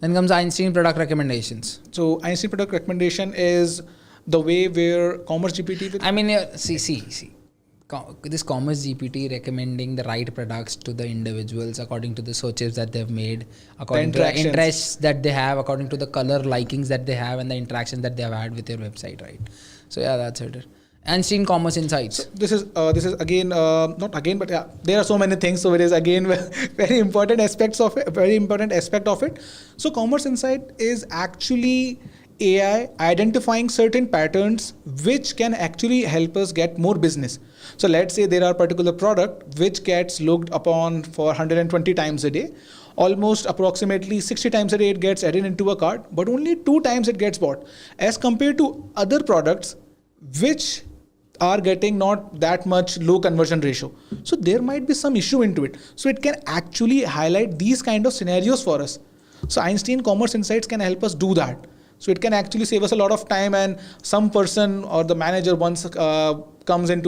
Then comes Einstein product recommendations. So Einstein product recommendation is the way where Commerce GPT will... See. This Commerce GPT recommending the right products to the individuals according to the searches that they've made, according to the interests that they have, according to the color likings that they have, and the interactions that they have had with your website, right? So yeah, that's it. Einstein Commerce Insights. So this is again not again, but yeah, there are so many things. So it is again very important aspect of it. So Commerce Insight is actually AI identifying certain patterns which can actually help us get more business. So let's say there are particular product which gets looked upon for 120 times a day. almost approximately 60 times a day it gets added into a cart, but only 2 times it gets bought, as compared to other products which are getting not that much low conversion ratio. So there might be some issue into it. So it can actually highlight these kind of scenarios for us. So Einstein Commerce Insights can help us do that. So it can actually save us a lot of time, and some person or the manager once comes in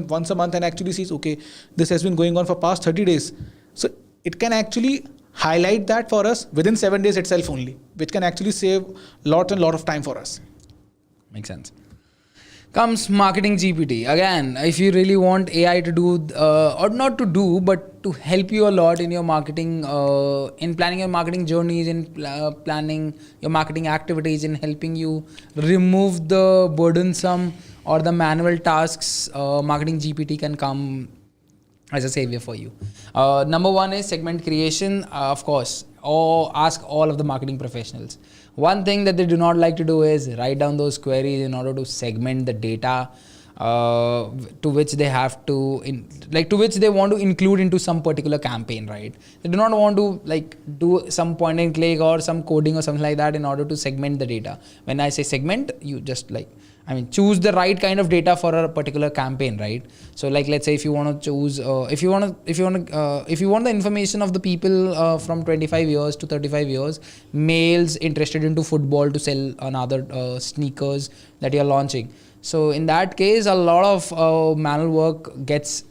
once a month and actually sees, okay, this has been going on for past 30 days. So it can actually highlight that for us within 7 days itself only, which can actually save lot of time for us. Makes sense. Comes marketing GPT. Again, if you really want AI to do, or not to do, but to help you a lot in your marketing, in planning your marketing journeys, in planning your marketing activities, in helping you remove the burdensome or the manual tasks, marketing GPT can come as a savior for you. Number one is segment creation, of course, or ask all of the marketing professionals. One thing that they do not like to do is write down those queries in order to segment the data to which they have to, to which they want to include into some particular campaign, right? They do not want to do some point and click or some coding or something like that in order to segment the data. When I say segment, you just choose the right kind of data for a particular campaign, right? So let's say if you want to choose, if you want the information of the people from 25 years to 35 years, males interested into football to sell another sneakers that you're launching. So in that case, a lot of manual work gets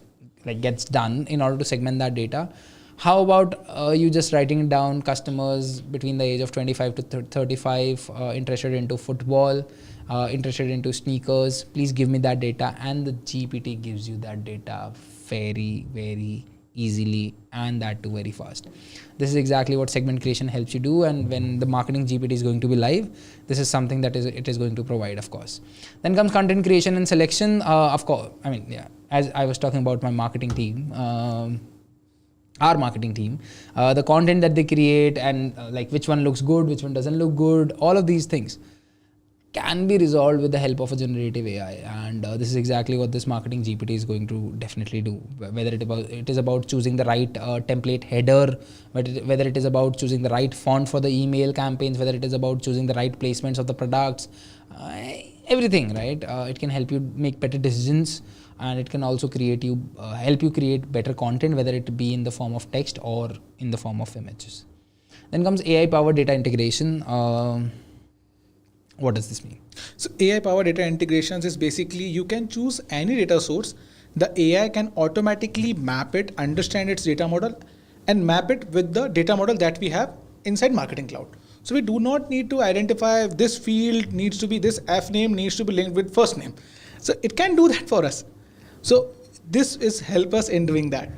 done in order to segment that data. How about you just writing it down, customers between the age of 25 to 35 interested into football, interested into sneakers, please give me that data, and the GPT gives you that data very, very easily, and that too very fast. This is exactly what segment creation helps you do, and when the marketing GPT is going to be live, this is something that it is going to provide, of course. Then comes content creation and selection. Of course, as I was talking about my marketing team, our marketing team, the content that they create and which one looks good, which one doesn't look good, all of these things can be resolved with the help of a generative AI, and this is exactly what this marketing GPT is going to definitely do. Whether it is about choosing the right template header, whether it is about choosing the right font for the email campaigns, whether it is about choosing the right placements of the products, everything, right? It can help you make better decisions, and it can also help you create better content, whether it be in the form of text or in the form of images. Then comes AI powered data integration. What does this mean? So AI-powered data integrations is basically you can choose any data source. The AI can automatically map it, understand its data model, and map it with the data model that we have inside Marketing Cloud. So we do not need to identify if this field needs to be, this F name needs to be linked with first name. So it can do that for us. So this is help us in doing that.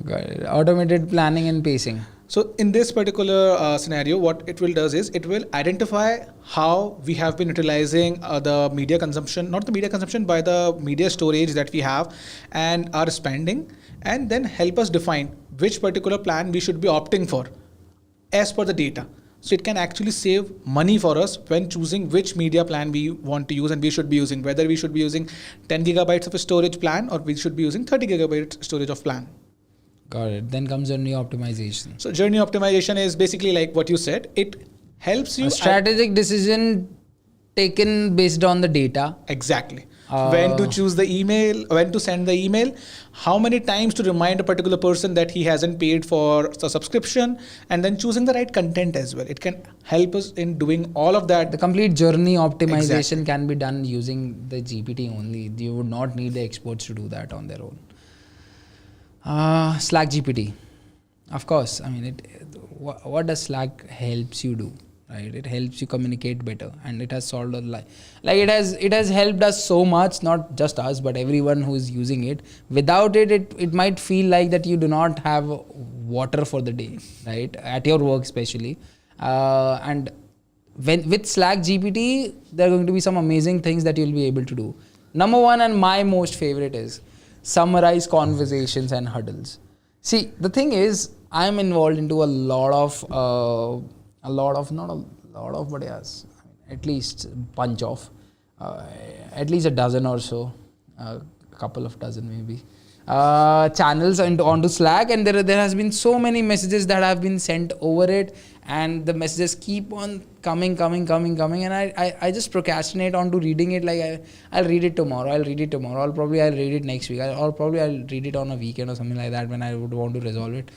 Got it. Automated planning and pacing. So in this particular scenario, what it will does is it will identify how we have been utilizing the media consumption, not the media consumption, by the media storage that we have and our spending, and then help us define which particular plan we should be opting for as per the data. So it can actually save money for us when choosing which media plan we want to use and we should be using, whether we should be using 10 gigabytes of a storage plan or we should be using 30 gigabytes storage of plan. Got it. Then comes journey optimization. So journey optimization is basically like what you said. It helps you. A strategic decision taken based on the data. Exactly. When to choose the email, when to send the email, how many times to remind a particular person that he hasn't paid for the subscription, and then choosing the right content as well. It can help us in doing all of that. The complete journey optimization can be done using the GPT only. You would not need the experts to do that on their own. Slack GPT. Of course, what does Slack helps you do? Right, it helps you communicate better, and it has solved a lot. It has helped us so much, not just us, but everyone who is using it. Without it, it might feel like that you do not have water for the day, right? At your work, especially. And with Slack GPT, there are going to be some amazing things that you'll be able to do. Number one, and my most favorite, is summarize conversations and huddles. See, the thing is, I'm involved into but yes, at least bunch of, at least a dozen or so, a couple of dozen maybe, channels and onto Slack, and there has been so many messages that have been sent over it, and the messages keep on coming, and I just procrastinate onto reading it. Like I'll read it tomorrow, I'll read it next week, I'll read it on a weekend or something like that when I would want to resolve it.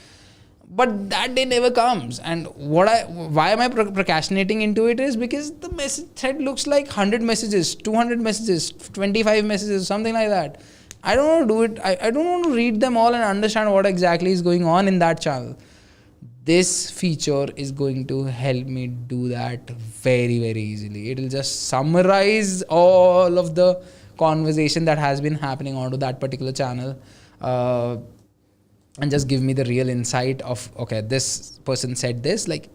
But that day never comes, and why am I procrastinating into it is because the message thread looks like 100 messages, 200 messages, 25 messages, something like that. I don't want to do it. I don't want to read them all and understand what exactly is going on in that channel. This feature is going to help me do that very, very easily. It will just summarize all of the conversation that has been happening onto that particular channel. And just give me the real insight of, okay, this person said this. Like,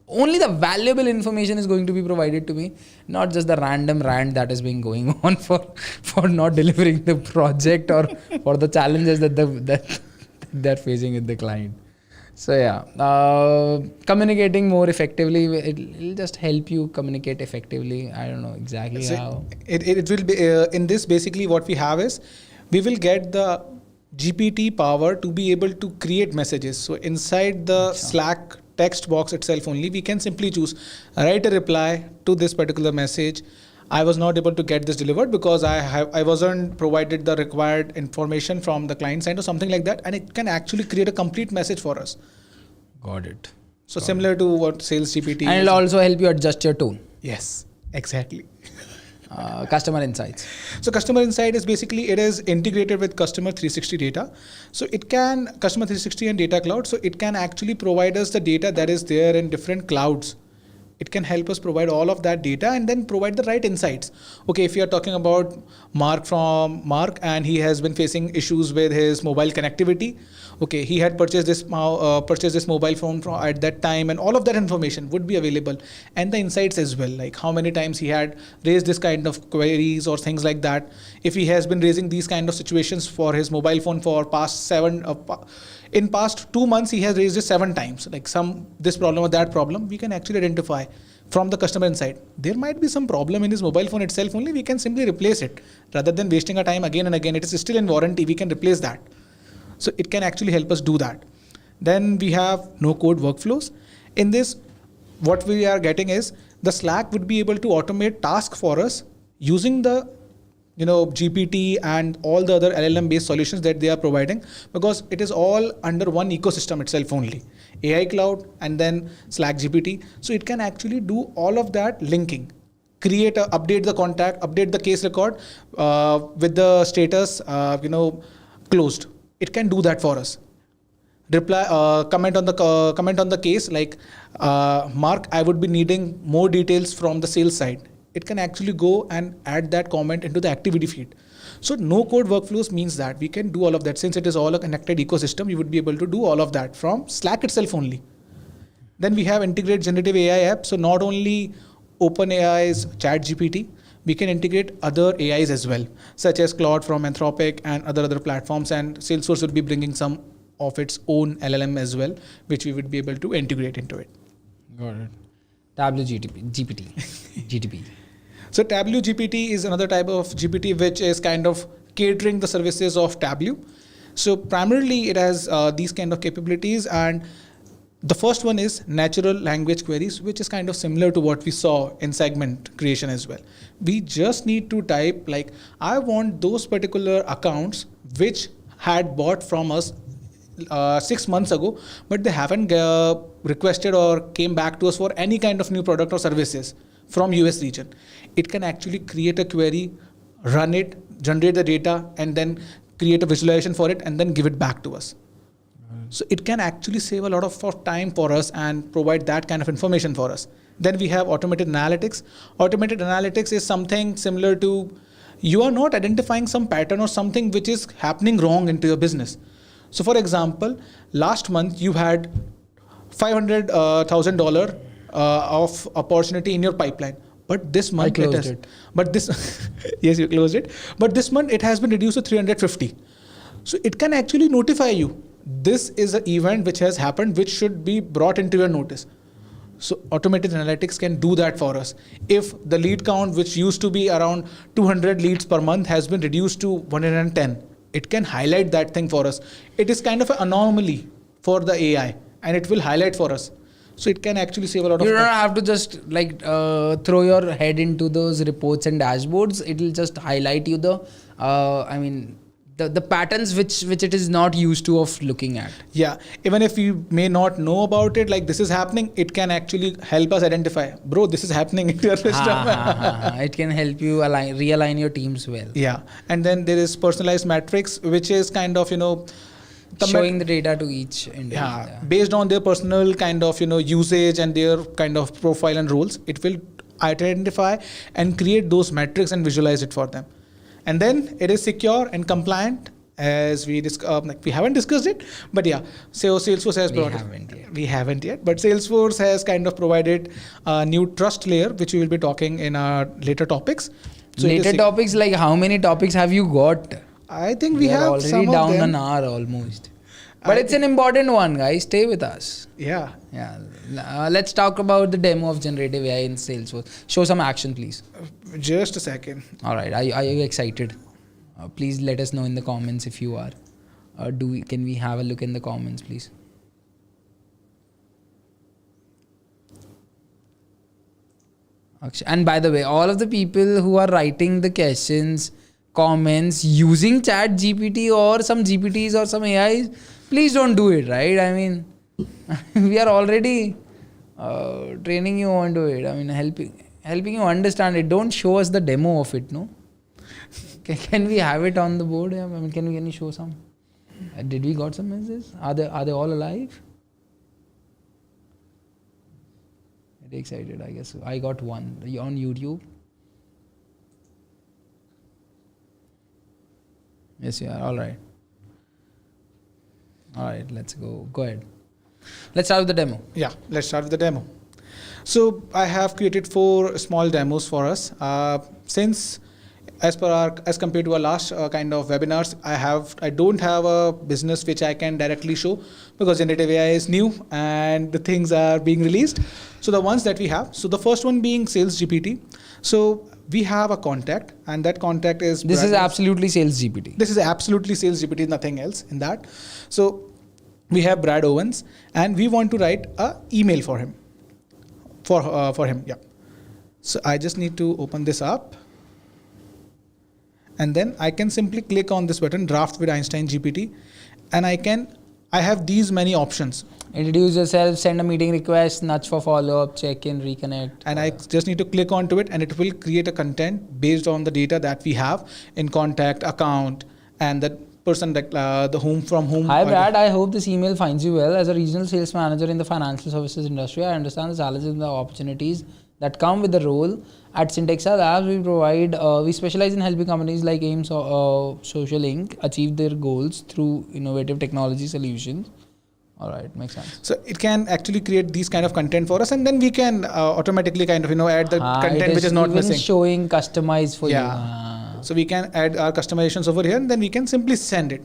only the valuable information is going to be provided to me, not just the random rant that is being going on for not delivering the project or for the challenges that they're facing with the client. So yeah, communicating more effectively, it'll just help you communicate effectively. I don't know exactly how. It will be, in this basically what we have is, we will get the GPT power to be able to create messages. So inside the Slack text box itself only, we can simply choose, write a reply to this particular message. I was not able to get this delivered because I wasn't provided the required information from the client side or something like that. And it can actually create a complete message for us. Got it. So similar to what Sales GPT and it'll also help you adjust your tone. Yes, exactly. Customer insights. So customer insight is basically, it is integrated with customer 360 data. So it can, customer 360 and data cloud. So it can actually provide us the data that is there in different clouds. It can help us provide all of that data and then provide the right insights. Okay, if you are talking about Mark and he has been facing issues with his mobile connectivity. Okay, he had purchased this mobile phone at that time, and all of that information would be available, and the insights as well, like how many times he had raised this kind of queries or things like that. If he has been raising these kind of situations for his mobile phone for past 2 months, he has raised it 7 times, like this problem or that problem, we can actually identify from the customer insight. There might be some problem in his mobile phone itself only, we can simply replace it rather than wasting our time again and again. It is still in warranty, we can replace that. So it can actually help us do that. Then we have no code workflows. In this, what we are getting is the Slack would be able to automate tasks for us using the GPT and all the other LLM based solutions that they are providing, because it is all under one ecosystem itself only. AI cloud and then Slack GPT. So it can actually do all of that linking. Update the contact, update the case record with the status, closed. It can do that for us. Reply, comment on the case, like Mark, I would be needing more details from the sales side. It can actually go and add that comment into the activity feed. So no code workflows means that we can do all of that. Since it is all a connected ecosystem, we would be able to do all of that from Slack itself only. Then we have integrate generative AI apps. So not only OpenAI's ChatGPT, we can integrate other AIs as well, such as Claude from Anthropic and other platforms. And Salesforce would be bringing some of its own LLM as well, which we would be able to integrate into it. Got it. Tableau GTP. So Tableau GPT is another type of GPT which is kind of catering the services of Tableau. So primarily it has these kind of capabilities, and the first one is natural language queries, which is kind of similar to what we saw in segment creation as well. We just need to type like, I want those particular accounts which had bought from us 6 months ago, but they haven't requested or came back to us for any kind of new product or services from US region. It can actually create a query, run it, generate the data, and then create a visualization for it and then give it back to us. So it can actually save a lot of time for us and provide that kind of information for us. Then we have automated analytics. Automated analytics is something similar to, you are not identifying some pattern or something which is happening wrong into your business. So for example, last month you had $500,000 of opportunity in your pipeline. But this month yes, you closed it. But this month it has been reduced to 350. So it can actually notify you. This is an event which has happened, which should be brought into your notice. So automated analytics can do that for us. If the lead count, which used to be around 200 leads per month, has been reduced to 110, it can highlight that thing for us. It is kind of an anomaly for the AI, and it will highlight for us. So it can actually save a lot of You time. don't have to just like throw your head into those reports and dashboards. It will just highlight you the, the patterns which it is not used to of looking at. Yeah, even if you may not know about it, like this is happening, it can actually help us identify, bro, this is happening in your system. It can help you realign your teams well. Yeah, and then there is personalized metrics, which is kind of, Showing the data to each individual. Yeah, based on their personal kind of, usage and their kind of profile and roles, it will identify and create those metrics and visualize it for them. And then it is secure and compliant, as we we haven't discussed it, but yeah, so Salesforce has we haven't yet, but Salesforce has kind of provided a new trust layer, which we will be talking in our later topics. So later topics, like how many topics have you got? I think we have already some down of them. an hour almost. But it's an important one, guys. Stay with us. Yeah. Let's talk about the demo of generative AI in Salesforce. Show some action, please. Just a second. All right. Are you excited? Please let us know in the comments if you are. Can we have a look in the comments, please? And by the way, all of the people who are writing the questions, comments using chat GPT or some GPTs or some AIs, please don't do it, right? I mean, we are already training you on to it. I mean, helping you understand it. Don't show us the demo of it, no? Can we have it on the board? I mean, can you show some? Did we got some messages? Are they all alive? Very excited, I guess. I got one on YouTube. Yes, you are. All right. All right, let's go. Go ahead. Let's start with the demo. Yeah, let's start with the demo. So I have created 4 small demos for us. Since as compared to our last kind of webinars, I don't have a business which I can directly show, because generative AI is new and the things are being released. So the ones that we have. So the first one being Sales GPT. So we have a contact, and that contact is... This is absolutely Sales GPT. This is absolutely Sales GPT, nothing else in that. So we have Brad Owens, and we want to write a email for him. For him, yeah. So I just need to open this up. And then I can simply click on this button, Draft with Einstein GPT. And I have these many options. Introduce yourself, send a meeting request, nudge for follow-up, check-in, reconnect. And I just need to click onto it, and it will create a content based on the data that we have in contact, account, and the person that from whom. Hi Brad, I hope this email finds you well. As a regional sales manager in the financial services industry, I understand the challenges and the opportunities that come with the role. At Syntexa Labs, we specialize in helping companies like AIMS or Social Inc. achieve their goals through innovative technology solutions. All right, makes sense. So it can actually create these kind of content for us, and then we can automatically kind of add the content which is not missing. Showing customized for you. So we can add our customizations over here, and then we can simply send it.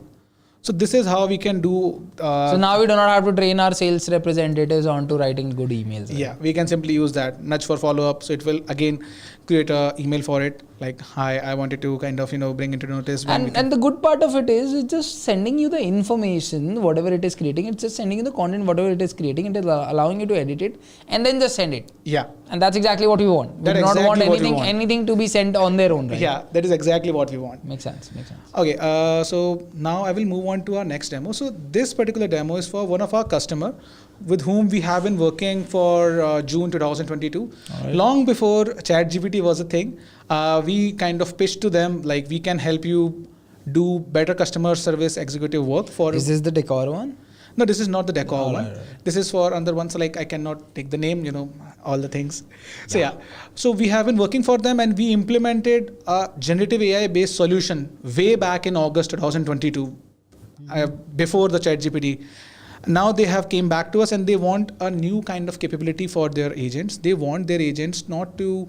So this is how we can do. So now we do not have to train our sales representatives on to writing good emails. Right? Yeah, we can simply use that nudge for follow up. So it will again create a email for it, like, hi, I wanted to kind of bring into notice. And the good part of it is it's just sending you the information, whatever it is creating. It's just sending you the content, whatever it is creating. It is allowing you to edit it and then just send it. Yeah. And that's exactly what we want. We do not want anything to be sent on their own. Right? Yeah, that is exactly what we want. Makes sense. Okay, so now I will move on to our next demo. So this particular demo is for one of our customer with whom we have been working for June 2022. Right. Long before ChatGPT was a thing, we kind of pitched to them like, we can help you do better customer service executive work for... Is this the decor one? No, this is not the decor one. Right. This is for other ones, like I cannot take the name, all the things. So yeah. So we have been working for them, and we implemented a generative AI based solution way back in August 2022, before the ChatGPT. Now they have came back to us, and they want a new kind of capability for their agents. They want their agents not to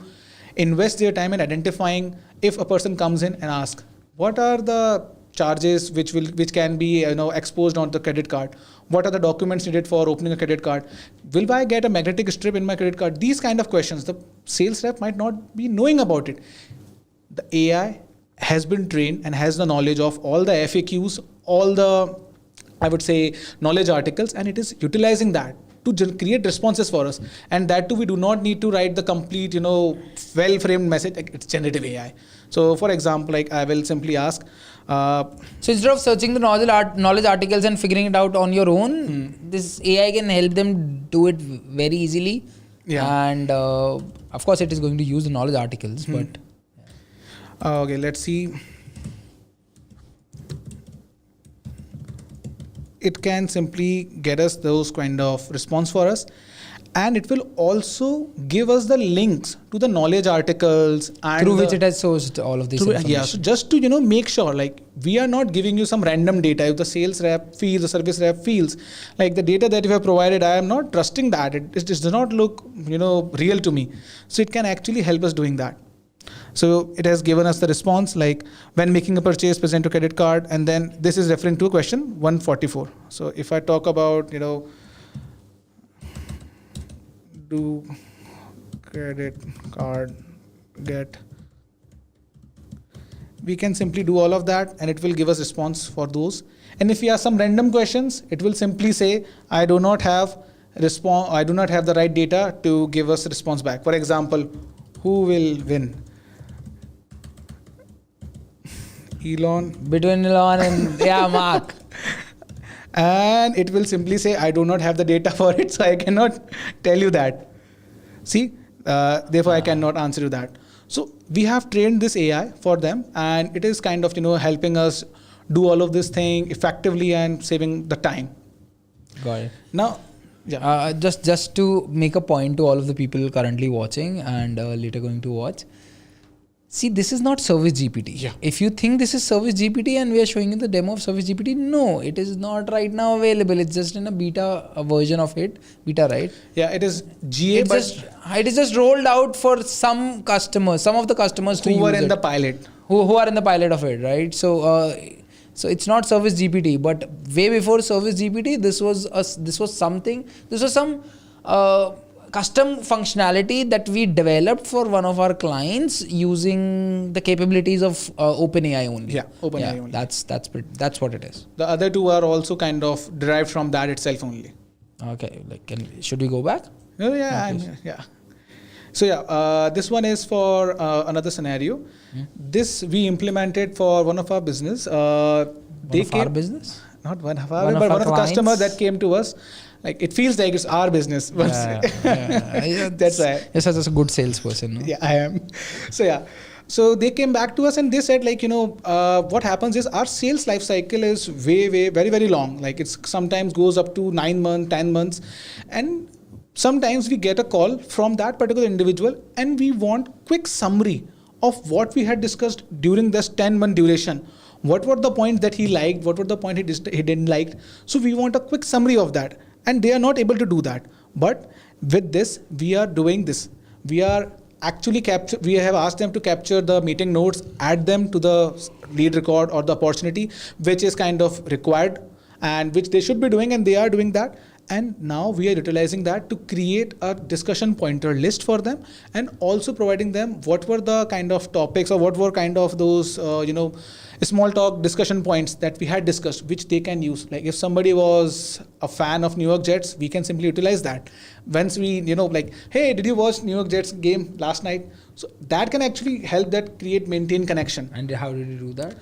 invest their time in identifying if a person comes in and asks, what are the charges which can be exposed on the credit card? What are the documents needed for opening a credit card? Will I get a magnetic strip in my credit card? These kind of questions, the sales rep might not be knowing about it. The AI has been trained and has the knowledge of all the FAQs, all the, I would say, knowledge articles, and it is utilizing that to create responses for us. And that too, we do not need to write the complete, well-framed message. Like, it's generative AI. So for example, like I will simply ask. So instead of searching the knowledge articles and figuring it out on your own, this AI can help them do it very easily. Yeah. And of course, it is going to use the knowledge articles, but. Okay, let's see. It can simply get us those kind of response for us, and it will also give us the links to the knowledge articles and through which it has sourced all of this information. Yeah, so just to make sure, like, we are not giving you some random data. If the sales rep feels, the service rep feels like the data that you have provided, I am not trusting that. It does not look real to me. So it can actually help us doing that. So it has given us the response, like, when making a purchase, present a credit card, and then this is referring to a question 144. So if I talk about, do credit card get, we can simply do all of that and it will give us response for those. And if we have some random questions, it will simply say, I do not have the right data to give us a response back. For example, who will win? Between Elon and Mark. And it will simply say, I do not have the data for it, so I cannot tell you that. See, therefore I cannot answer you that. So we have trained this AI for them, and it is kind of helping us do all of this thing effectively and saving the time. Got it. Now, yeah. Just to make a point to all of the people currently watching and later going to watch. See, this is not Service GPT. Yeah. If you think this is Service GPT and we are showing you the demo of Service GPT, no, it is not right now available. It's just in a beta version of it. Beta, right? Yeah, it is GA, it is just rolled out for some customers, some of the customers who were in the pilot. Who are in the pilot of it, right? So it's not Service GPT, but way before Service GPT, this was some custom functionality that we developed for one of our clients using the capabilities of OpenAI only. Yeah, OpenAI only. That's what it is. The other two are also kind of derived from that itself only. Okay, should we go back? Oh yeah, yeah. So this one is for another scenario. This we implemented for one of our business. Our business? Not one of our, but one of the customers that came to us. Like, it feels like it's our business. Yeah. That's why. You're such a good salesperson. No? Yeah, I am. So they came back to us and they said, like, what happens is our sales life cycle is very, very long. Like, it's sometimes goes up to 9 months, 10 months. And sometimes we get a call from that particular individual and we want quick summary of what we had discussed during this 10-month duration. What were the points that he liked? What were the points he didn't like? So we want a quick summary of that. And they are not able to do that. But with this, we are doing this. We are actually we have asked them to capture the meeting notes, add them to the lead record or the opportunity, which is kind of required and which they should be doing, and they are doing that. And now we are utilizing that to create a discussion pointer list for them, and also providing them what were the kind of topics or what were kind of those, small talk discussion points that we had discussed, which they can use. Like, if somebody was a fan of New York Jets, we can simply utilize that. Once we, like, hey, did you watch New York Jets game last night? So that can actually help that maintain connection. And how did you do that?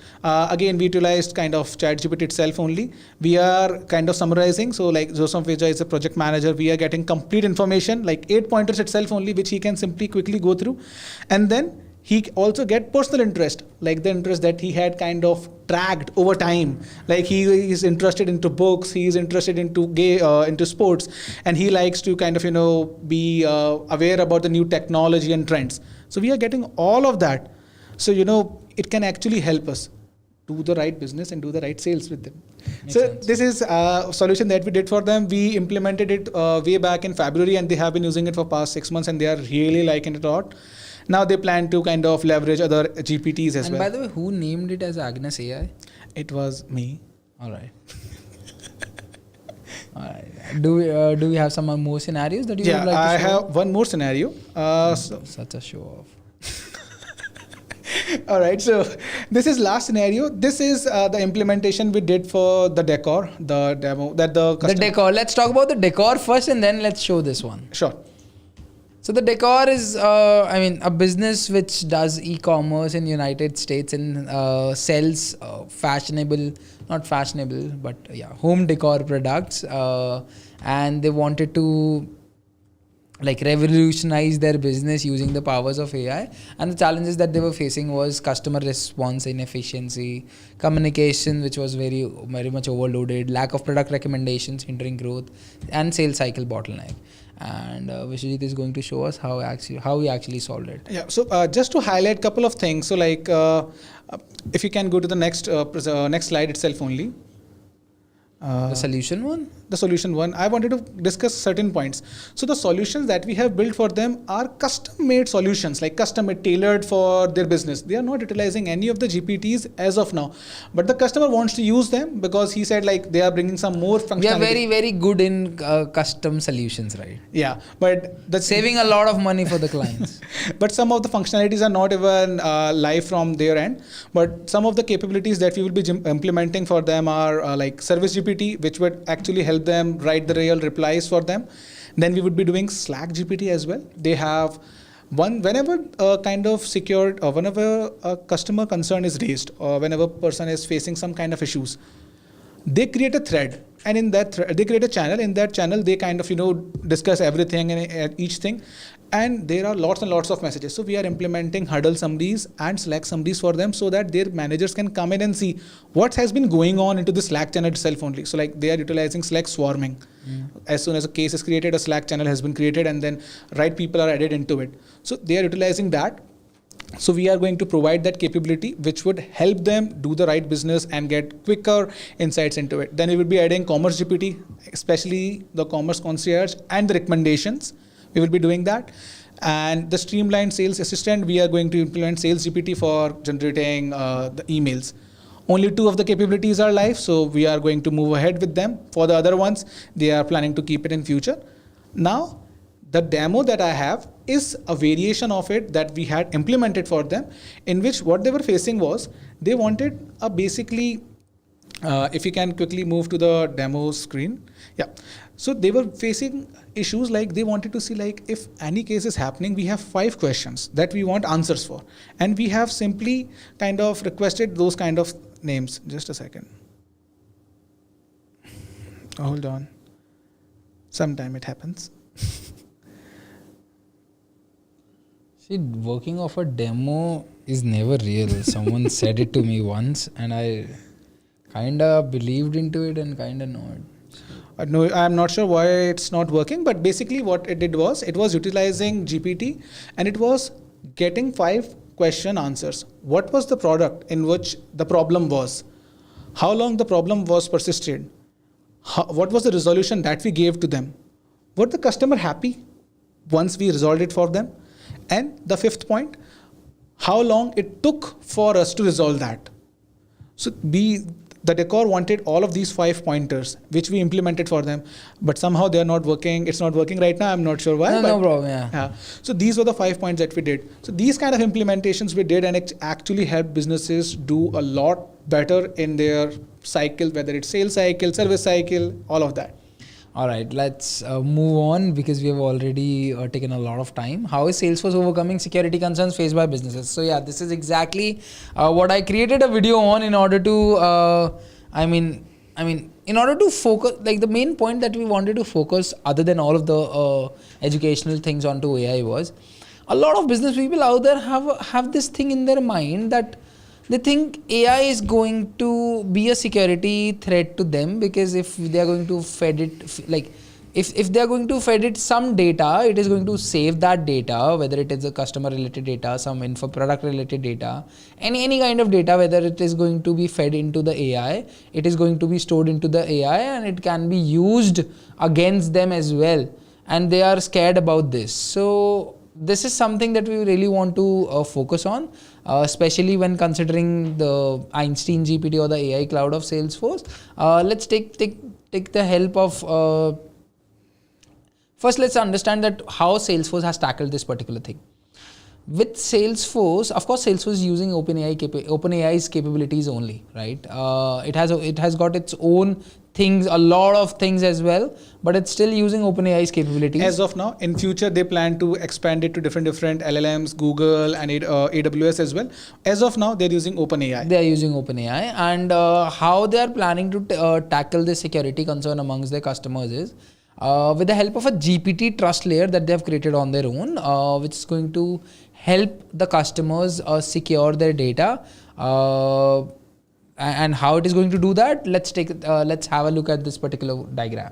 Again, we utilized kind of ChatGPT itself only. We are kind of summarizing. So like Joseph Vijay is a project manager. We are getting complete information, like 8 pointers itself only, which he can simply quickly go through. And then he also get personal interest, like the interest that he had kind of tracked over time. Like, he is interested into books, he is interested into sports, and he likes to kind of be aware about the new technology and trends. So we are getting all of that. So it can actually help us do the right business and do the right sales with them. Makes sense. This is a solution that we did for them. We implemented it way back in February, and they have been using it for past 6 months, and they are really liking it a lot. Now they plan to kind of leverage other GPTs as well. And by the way, who named it as Agnes AI? It was me. All right. All right. Do we have some more scenarios that you would like to show? I have one more scenario. Such a show off. All right. So this is last scenario. This is the implementation we did for the decor, the demo that the The customer. decor. Let's talk about the decor first, and then let's show this one. Sure. So the decor is, a business which does e-commerce in United States and sells not fashionable, but home decor products. And they wanted to revolutionize their business using the powers of AI. And the challenges that they were facing was customer response inefficiency, communication which was very very much overloaded, lack of product recommendations hindering growth, and sales cycle bottleneck. And Vishwajit is going to show us how he actually solved it. Yeah. So just to highlight a couple of things. So if you can go to the next slide itself only. The solution one? The solution one. I wanted to discuss certain points. So the solutions that we have built for them are custom-made solutions, like custom-made, tailored for their business. They are not utilizing any of the GPTs as of now, but the customer wants to use them because he said they are bringing some more functionality. We are very, very good in custom solutions, right? Yeah, but that's saving a lot of money for the clients. But some of the functionalities are not even live from their end. But some of the capabilities that we will be implementing for them are like Service GPT, which would actually help them write the real replies for them. Then we would be doing Slack GPT as well. They have whenever a kind of secured or whenever a customer concern is raised or whenever a person is facing some kind of issues, they create a thread, and in that they create a channel. In that channel, they kind of discuss everything and each thing, and there are lots and lots of messages. So we are implementing Huddle summaries and Slack summaries for them, so that their managers can come in and see what has been going on into the Slack channel itself only. So they are utilizing Slack swarming. As soon as a case is created, a Slack channel has been created, and then right people are added into it. So they are utilizing that. So we are going to provide that capability which would help them do the right business and get quicker insights into it. Then we will be adding Commerce GPT, especially the Commerce Concierge and the recommendations. We will be doing that. And the streamlined sales assistant, we are going to implement Sales GPT for generating the emails. Only 2 of the capabilities are live, so we are going to move ahead with them. For the other ones, they are planning to keep it in future. Now, the demo that I have is a variation of it that we had implemented for them, in which what they were facing was they wanted a basically, if you can quickly move to the demo screen. Yeah. So they were facing issues like they wanted to see if any case is happening, we have 5 questions that we want answers for. And we have simply kind of requested those kind of names. Just a second. Hold on. Sometime it happens. See, working off a demo is never real. Someone said it to me once, and I kinda believed into it and kinda know it. No, I'm not sure why it's not working, but basically what it did was it was utilizing GPT, and it was getting 5 question answers. What was the product in which the problem was? How long the problem was persisted? What was the resolution that we gave to them? Were the customer happy once we resolved it for them? And the 5th point, how long it took for us to resolve that. So the decor wanted all of these 5 pointers, which we implemented for them, but somehow they are not working. It's not working right now. I'm not sure why. No problem. Yeah. So these were the 5 points that we did. So these kind of implementations we did, and it actually helped businesses do a lot better in their cycle, whether it's sales cycle, service cycle, all of that. All right, let's move on because we have already taken a lot of time. How is Salesforce overcoming security concerns faced by businesses? So yeah, this is exactly what I created a video on in order to, in order to focus, the main point that we wanted to focus other than all of the educational things onto AI was, a lot of business people out there have this thing in their mind that they think AI is going to be a security threat to them, because if they are going to fed it, if they are going to fed it some data, it is going to save that data, whether it is a customer related data, some info product related data, any kind of data, whether it is going to be fed into the AI, it is going to be stored into the AI, and it can be used against them as well. And they are scared about this. So this is something that we really want to focus on, especially when considering the Einstein GPT or the AI cloud of Salesforce. Let's take the help of, first let's understand that how Salesforce has tackled this particular thing. with Salesforce, of course, Salesforce is using OpenAI's capabilities only, right? It has got its own things, a lot of things as well, but it's still using OpenAI's capabilities. As of now, in future they plan to expand it to different LLMs, Google and AWS as well. As of now, they're using OpenAI. They are using OpenAI, and how they are planning to tackle this security concern amongst their customers is with the help of a GPT trust layer that they have created on their own, which is going to help the customers secure their data. And how it is going to do that, let's have a look at this particular diagram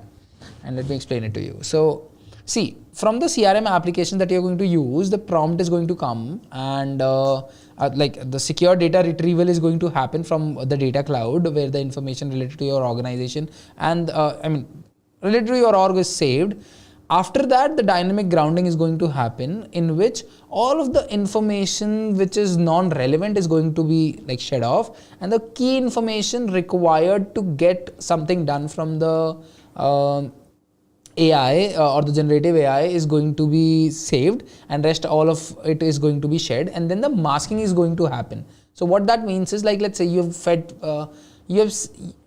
and let me explain it to you. So see, from the CRM application that you're going to use, the prompt is going to come, and like the secure data retrieval is going to happen from the data cloud, where the information related to your organization and related to your org is saved. After that, the dynamic grounding is going to happen, in which all of the information which is non-relevant is going to be like shed off, and the key information required to get something done from the AI or the generative AI is going to be saved, and rest all of it is going to be shed, and then the masking is going to happen. So what that means is, like, let's say you've fed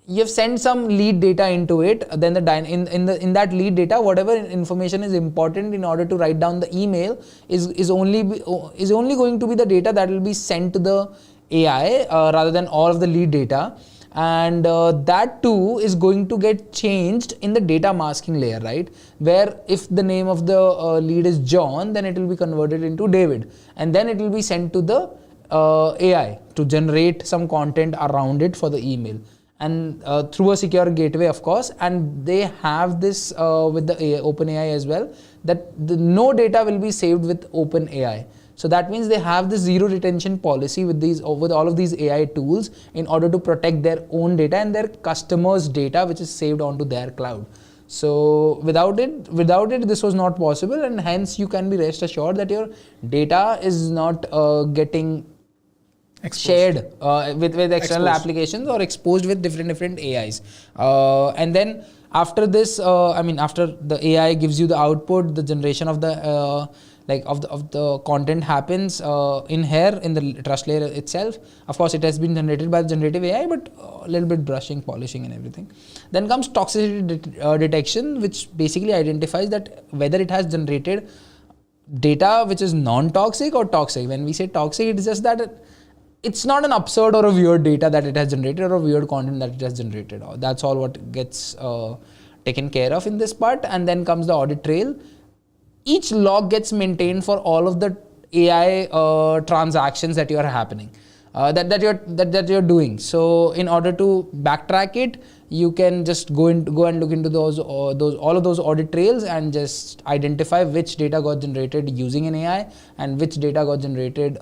you have sent some lead data into it, then in that lead data, whatever information is important in order to write down the email is only going to be the data that will be sent to the AI rather than all of the lead data, and that too is going to get changed in the data masking layer, right? Where if the name of the lead is John, then it will be converted into David, and then it will be sent to the AI to generate some content around it for the email, and through a secure gateway, of course. And they have this with the OpenAI as well, that no data will be saved with OpenAI. So that means they have the zero retention policy with all of these AI tools in order to protect their own data and their customers' data, which is saved onto their cloud. So without it, this was not possible, and hence you can be rest assured that your data is not getting shared with external applications or exposed with different AIs. And then after this, after the AI gives you the output, the generation of the of the content happens in the trust layer itself. Of course, it has been generated by the generative AI, but a little bit brushing, polishing and everything. Then comes toxicity detection, which basically identifies that whether it has generated data which is non-toxic or toxic. When we say toxic, it's just that it's not an absurd or a weird data that it has generated or a weird content that it has generated. That's all what gets taken care of in this part. And then comes the audit trail. Each log gets maintained for all of the AI transactions that you are happening, that you're doing. So in order to backtrack it, you can just go and look into all of those audit trails and just identify which data got generated using an AI and which data got generated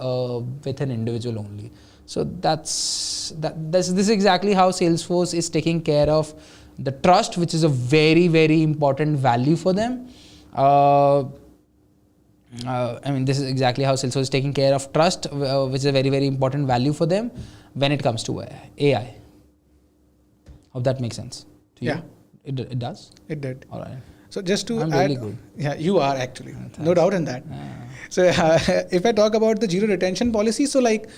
with an individual only. So this is exactly how Salesforce is taking care of the trust, which is a very, very important value for them. This is exactly how Salesforce is taking care of trust, which is a very, very important value for them when it comes to AI. Hope that makes sense to you. Yeah. It does? It did. All right. So just to I'm add, really good. Yeah, you are actually. No doubt in that. So if I talk about the zero retention policy, so like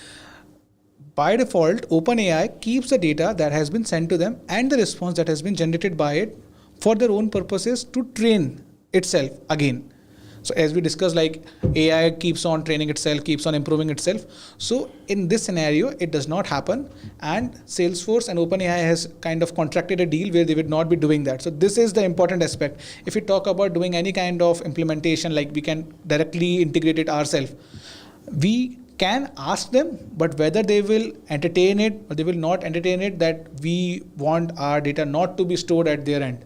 by default, OpenAI keeps the data that has been sent to them and the response that has been generated by it for their own purposes to train itself again. So as we discussed, like AI keeps on training itself, keeps on improving itself. So in this scenario, it does not happen. And Salesforce and OpenAI has kind of contracted a deal where they would not be doing that. So this is the important aspect. If we talk about doing any kind of implementation, like we can directly integrate it ourselves, we can ask them, but whether they will entertain it or they will not entertain it, that we want our data not to be stored at their end.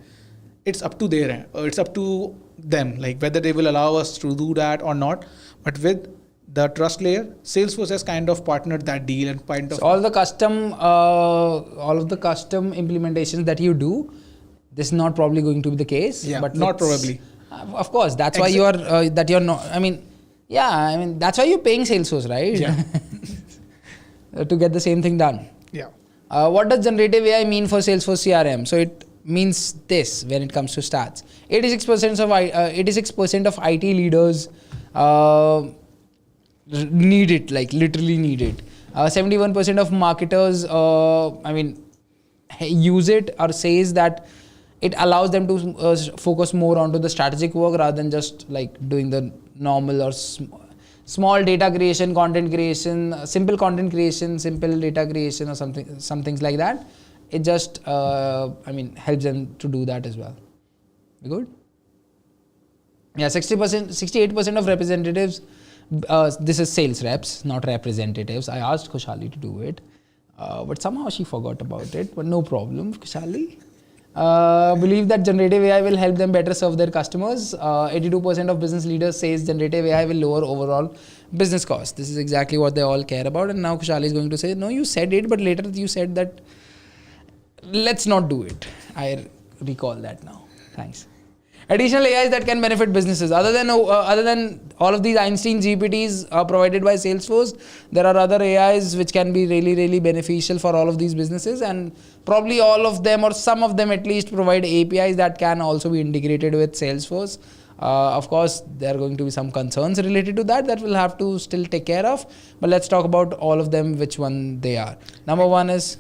It's up to their end, or it's up to them, like whether they will allow us to do that or not. But with the trust layer, Salesforce has kind of partnered that deal and kind of all of the custom implementations that you do, this is not probably going to be the case. Yeah, but not probably. Of course, that's why you are not. That's why you're paying Salesforce, right? Yeah. To get the same thing done. Yeah. What does generative AI mean for Salesforce CRM? So it means this when it comes to stats. 86% of IT leaders need it, like literally need it. 71% of marketers, use it or says that it allows them to focus more onto the strategic work rather than just like doing the normal or small data creation, content creation, simple content creation, simple data creation or some things like that. It just, helps them to do that as well. We good? Yeah, 68% of representatives, this is sales reps, not representatives. I asked Khushali to do it, but somehow she forgot about it, but no problem, Khushali. Believe that generative AI will help them better serve their customers. 82% of business leaders says generative AI will lower overall business costs. This is exactly what they all care about. And now Khushali is going to say, no, you said it, but later you said that let's not do it. I recall that now. Thanks. Additional AIs that can benefit businesses. Other than all of these Einstein GPTs provided by Salesforce, there are other AIs which can be really, really beneficial for all of these businesses, and probably all of them or some of them at least provide APIs that can also be integrated with Salesforce. Of course, there are going to be some concerns related to that we'll have to still take care of. But let's talk about all of them, which one they are. Number one is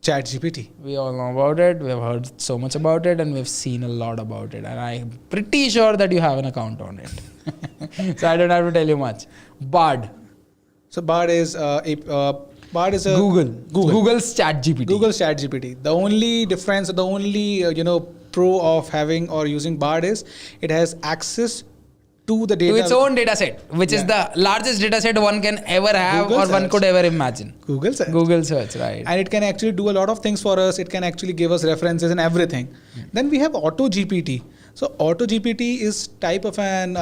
ChatGPT. We all know about it. We have heard so much about it, and we've seen a lot about it. And I'm pretty sure that you have an account on it. So I don't have to tell you much. Bard. So Bard is Google's ChatGPT. Google's ChatGPT. The only difference, the only pro of having or using Bard is it has access to the data, to its own data set, which is the largest data set one can ever have Google or search. One could ever imagine. Google search, right. And it can actually do a lot of things for us. It can actually give us references and everything. Then we have Auto GPT. So Auto GPT is type of an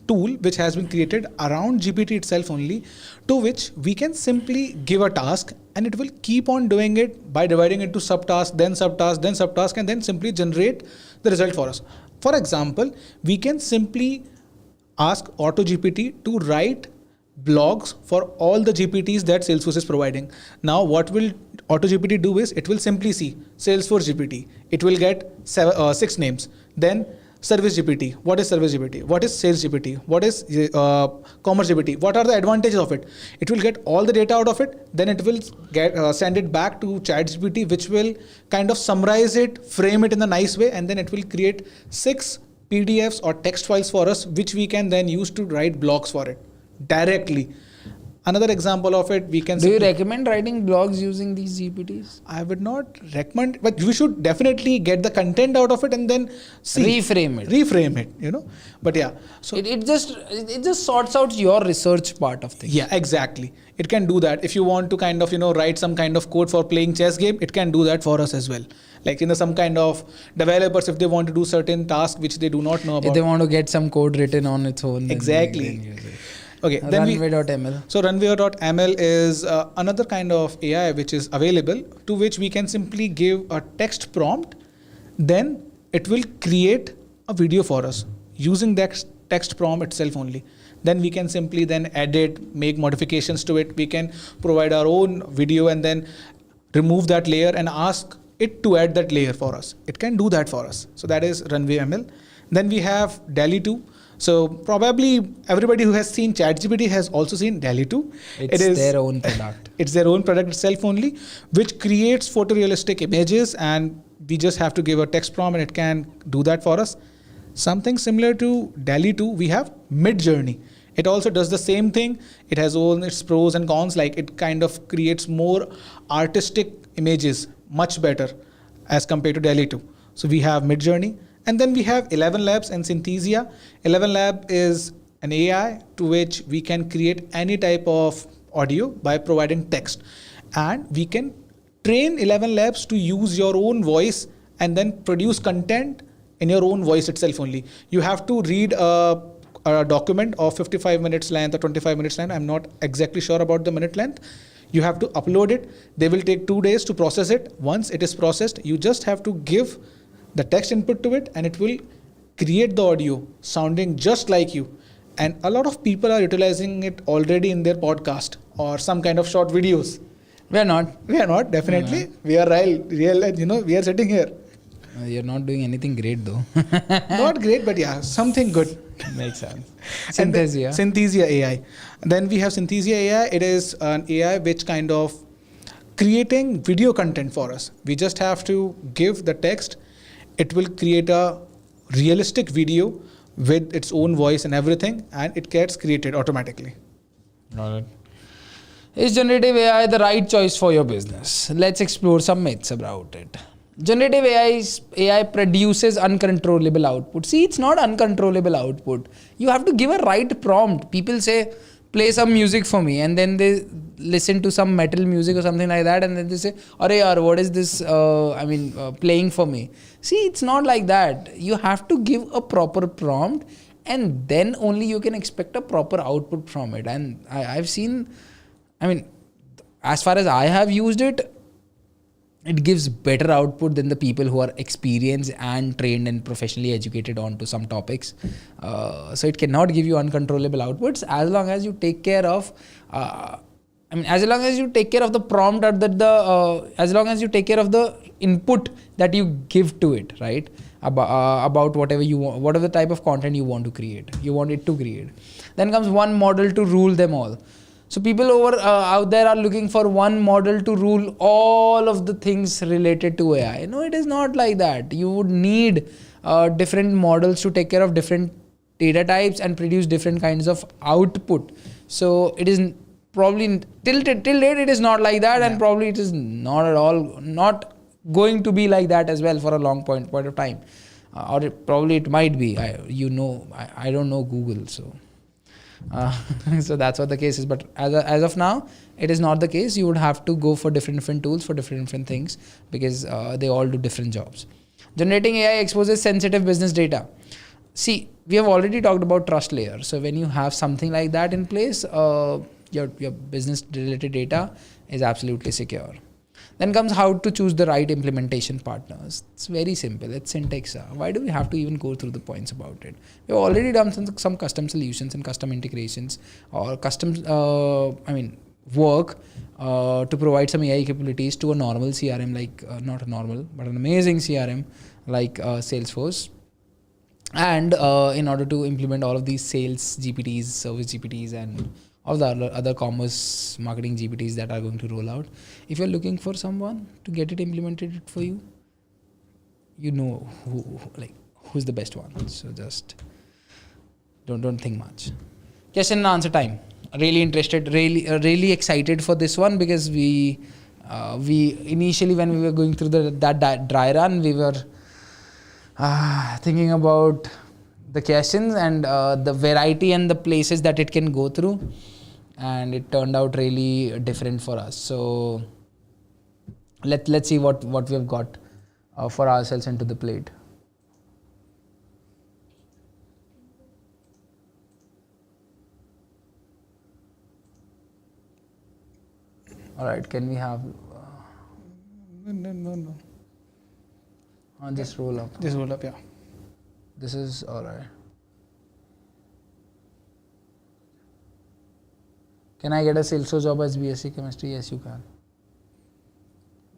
tool which has been created around GPT itself only, to which we can simply give a task and it will keep on doing it by dividing it into subtask, then subtask, then subtask, and then simply generate the result for us. For example, we can simply ask Auto GPT to write blogs for all the GPTs that Salesforce is providing. Now, what will Auto GPT do is it will simply see Salesforce GPT. It will get 6 names. Then Service GPT. What is Service GPT? What is Sales GPT? What is Commerce GPT? What are the advantages of it? It will get all the data out of it. Then it will send it back to ChatGPT, which will kind of summarize it, frame it in a nice way, and then it will create 6 PDFs or text files for us, which we can then use to write blogs for it directly. Another example of it, we can... Do you recommend writing blogs using these GPTs? I would not recommend, but you should definitely get the content out of it and then reframe it, But yeah, so it just sorts out your research part of things. Yeah, exactly. It can do that. If you want to kind of, write some kind of code for playing chess game, it can do that for us as well. Like, some kind of developers, if they want to do certain tasks which they do not know about. If they want to get some code written on its own. Exactly. Then use it. Okay. Runway.ml. So Runway.ml is another kind of AI which is available, to which we can simply give a text prompt. Then it will create a video for us using that text prompt itself only. Then we can simply then edit, make modifications to it. We can provide our own video and then remove that layer and ask it to add that layer for us. It can do that for us. So that is Runway ML. Then we have DALL-E 2. So probably everybody who has seen ChatGPT has also seen DALL-E 2. It is their own product. It's their own product itself only, which creates photorealistic images, and we just have to give a text prompt and it can do that for us. Something similar to DALL-E 2, we have Midjourney. It also does the same thing. It has all its pros and cons. Like, it kind of creates more artistic images, much better as compared to DALL-E 2. So we have Midjourney. And then we have 11 Labs and Synthesia. 11 Lab is an AI to which we can create any type of audio by providing text. And we can train 11 Labs to use your own voice and then produce content in your own voice itself only. You have to read a document of 55 minutes length or 25 minutes length. I'm not exactly sure about the minute length. You have to upload it. They will take 2 days to process it. Once it is processed, you just have to give the text input to it and it will create the audio sounding just like you. And a lot of people are utilizing it already in their podcast or some kind of short videos. We are not, definitely. We are real, and we are sitting here. You're not doing anything great though. Not great, but yeah, something good. Makes sense. And then Synthesia. Synthesia AI. Then we have Synthesia AI. It is an AI which kind of creating video content for us. We just have to give the text. It will create a realistic video with its own voice and everything, and it gets created automatically. Got it. Is generative AI the right choice for your business? Let's explore some myths about it. Generative AI produces uncontrollable output. See, it's not uncontrollable output. You have to give a right prompt. People say, play some music for me, and then they listen to some metal music or something like that, and then they say, "Arey yaar, what is this? Playing for me." See, it's not like that. You have to give a proper prompt, and then only you can expect a proper output from it. And I've seen, as far as I have used it, it gives better output than the people who are experienced and trained and professionally educated onto some topics. So it cannot give you uncontrollable outputs as long as you take care of, as long as you take care of the prompt, or as long as you take care of the input that you give to it, right? About whatever you want, whatever type of content you want to create, you want it to create. Then comes one model to rule them all. So people out there are looking for one model to rule all of the things related to AI. No, it is not like that. You would need different models to take care of different data types and produce different kinds of output. So it is probably till date it is not like that, and probably it is not at all not going to be like that as well for a long point of time. Or it might be. I don't know Google, so. So that's what the case is, but as of now it is not the case. You would have to go for different tools for different things, because they all do different jobs. Generating AI exposes sensitive business data. See, we have already talked about trust layer. So when you have something like that in place, your business related data is absolutely secure. Then comes how to choose the right implementation partners. It's very simple. It's syntax. Why do we have to even go through the points about it? We've already done some custom solutions and custom integrations, or custom work to provide some AI capabilities to a normal CRM, like not a normal, but an amazing CRM like Salesforce. And in order to implement all of these sales GPTs, service GPTs, and all the other commerce marketing GPTs that are going to roll out, if you're looking for someone to get it implemented for you, you know who's the best one. So just don't think much. Question and answer time. Really interested, really excited for this one, because we initially, when we were going through that dry run, we were thinking about the questions and the variety and the places that it can go through, and it turned out really different for us. So let's see what we have got for ourselves into the plate. All right, can we have No. Just roll up. Just roll up, yeah. This is all right. Can I get a Salesforce job as BSc Chemistry? Yes, you can.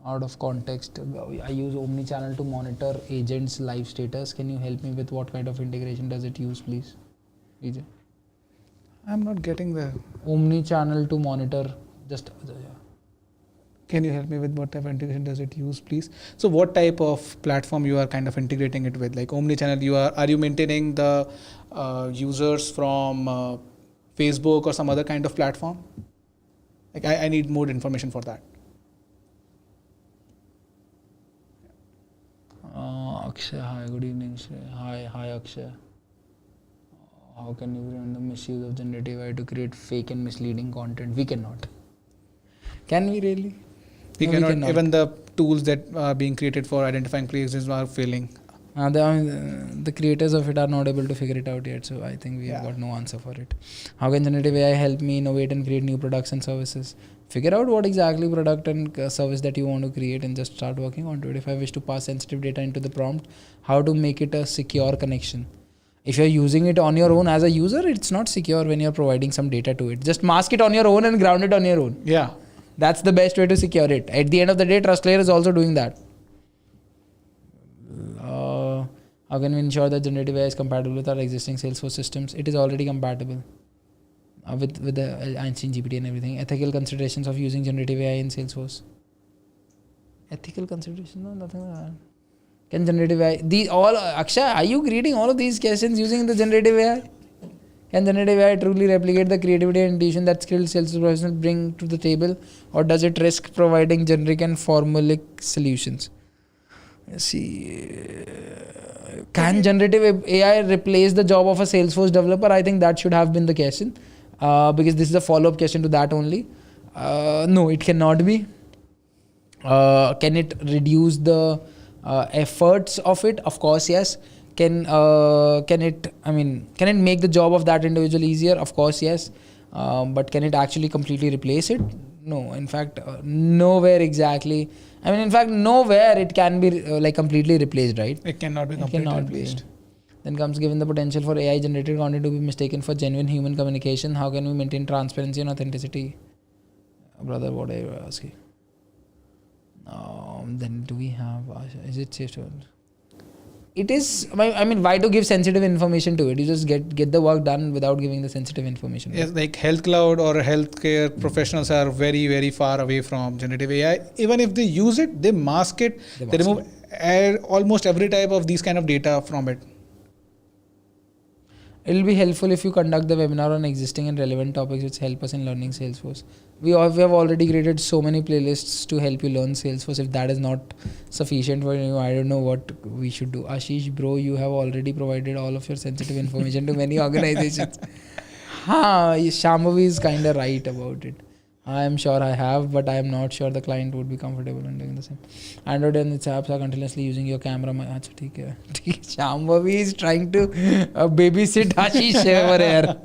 Out of context, I use omnichannel to monitor agents' live status. Can you help me with what kind of integration does it use, please? EJ. I'm not getting the Omnichannel to monitor. Can you help me with what type of integration does it use, please? So what type of platform you are kind of integrating it with? Like omnichannel, are you maintaining the users from Facebook or some other kind of platform? Like I need more information for that. Akshay, hi, good evening. Hi, Akshay. How can you prevent the misuse of generative AI to create fake and misleading content? We cannot. Can we really? We cannot. Even the tools that are being created for identifying places are failing. The creators of it are not able to figure it out yet, so I think we have got no answer for it. How can generative AI help me innovate and create new products and services? Figure out what exactly product and service that you want to create and just start working on it. If I wish to pass sensitive data into the prompt, how to make it a secure connection? If you're using it on your own as a user, it's not secure when you're providing some data to it. Just mask it on your own and ground it on your own. Yeah. That's the best way to secure it. At the end of the day, trust layer is also doing that. How can we ensure that generative AI is compatible with our existing Salesforce systems? It is already compatible with the Einstein GPT and everything. Ethical considerations of using generative AI in Salesforce. Ethical considerations? No, nothing like that. Can generative AI... Akshay, are you reading all of these questions using the generative AI? Can generative AI truly replicate the creativity and intuition that skilled sales professionals bring to the table? Or does it risk providing generic and formulaic solutions? Can generative AI replace the job of a Salesforce developer? I think that should have been the question. Because this is a follow-up question to that only. No, it cannot be. Can it reduce the efforts of it? Of course, yes. Can it make the job of that individual easier? Of course, yes. But can it actually completely replace it? No. In fact, nowhere exactly. In fact, nowhere it can be completely replaced, right? It cannot be completely replaced. Then comes, given the potential for AI generated content to be mistaken for genuine human communication, how can we maintain transparency and authenticity? Brother, what are you asking? Then do we have... Is it safe to... It is... why to give sensitive information to it? You just get the work done without giving the sensitive information. Yes, like Health Cloud or healthcare professionals are very, very far away from generative AI. Even if they use it, they mask it. They remove almost every type of these kind of data from it. It will be helpful if you conduct the webinar on existing and relevant topics which help us in learning Salesforce. We have already created so many playlists to help you learn Salesforce. If that is not sufficient for you, I don't know what we should do. Ashish, bro, you have already provided all of your sensitive information to many organizations. Shambhavi is kind of right about it. I am sure I have, but I am not sure the client would be comfortable in doing the same. Android and its apps are continuously using your camera. Shambhavi is trying to babysit Ashish over here.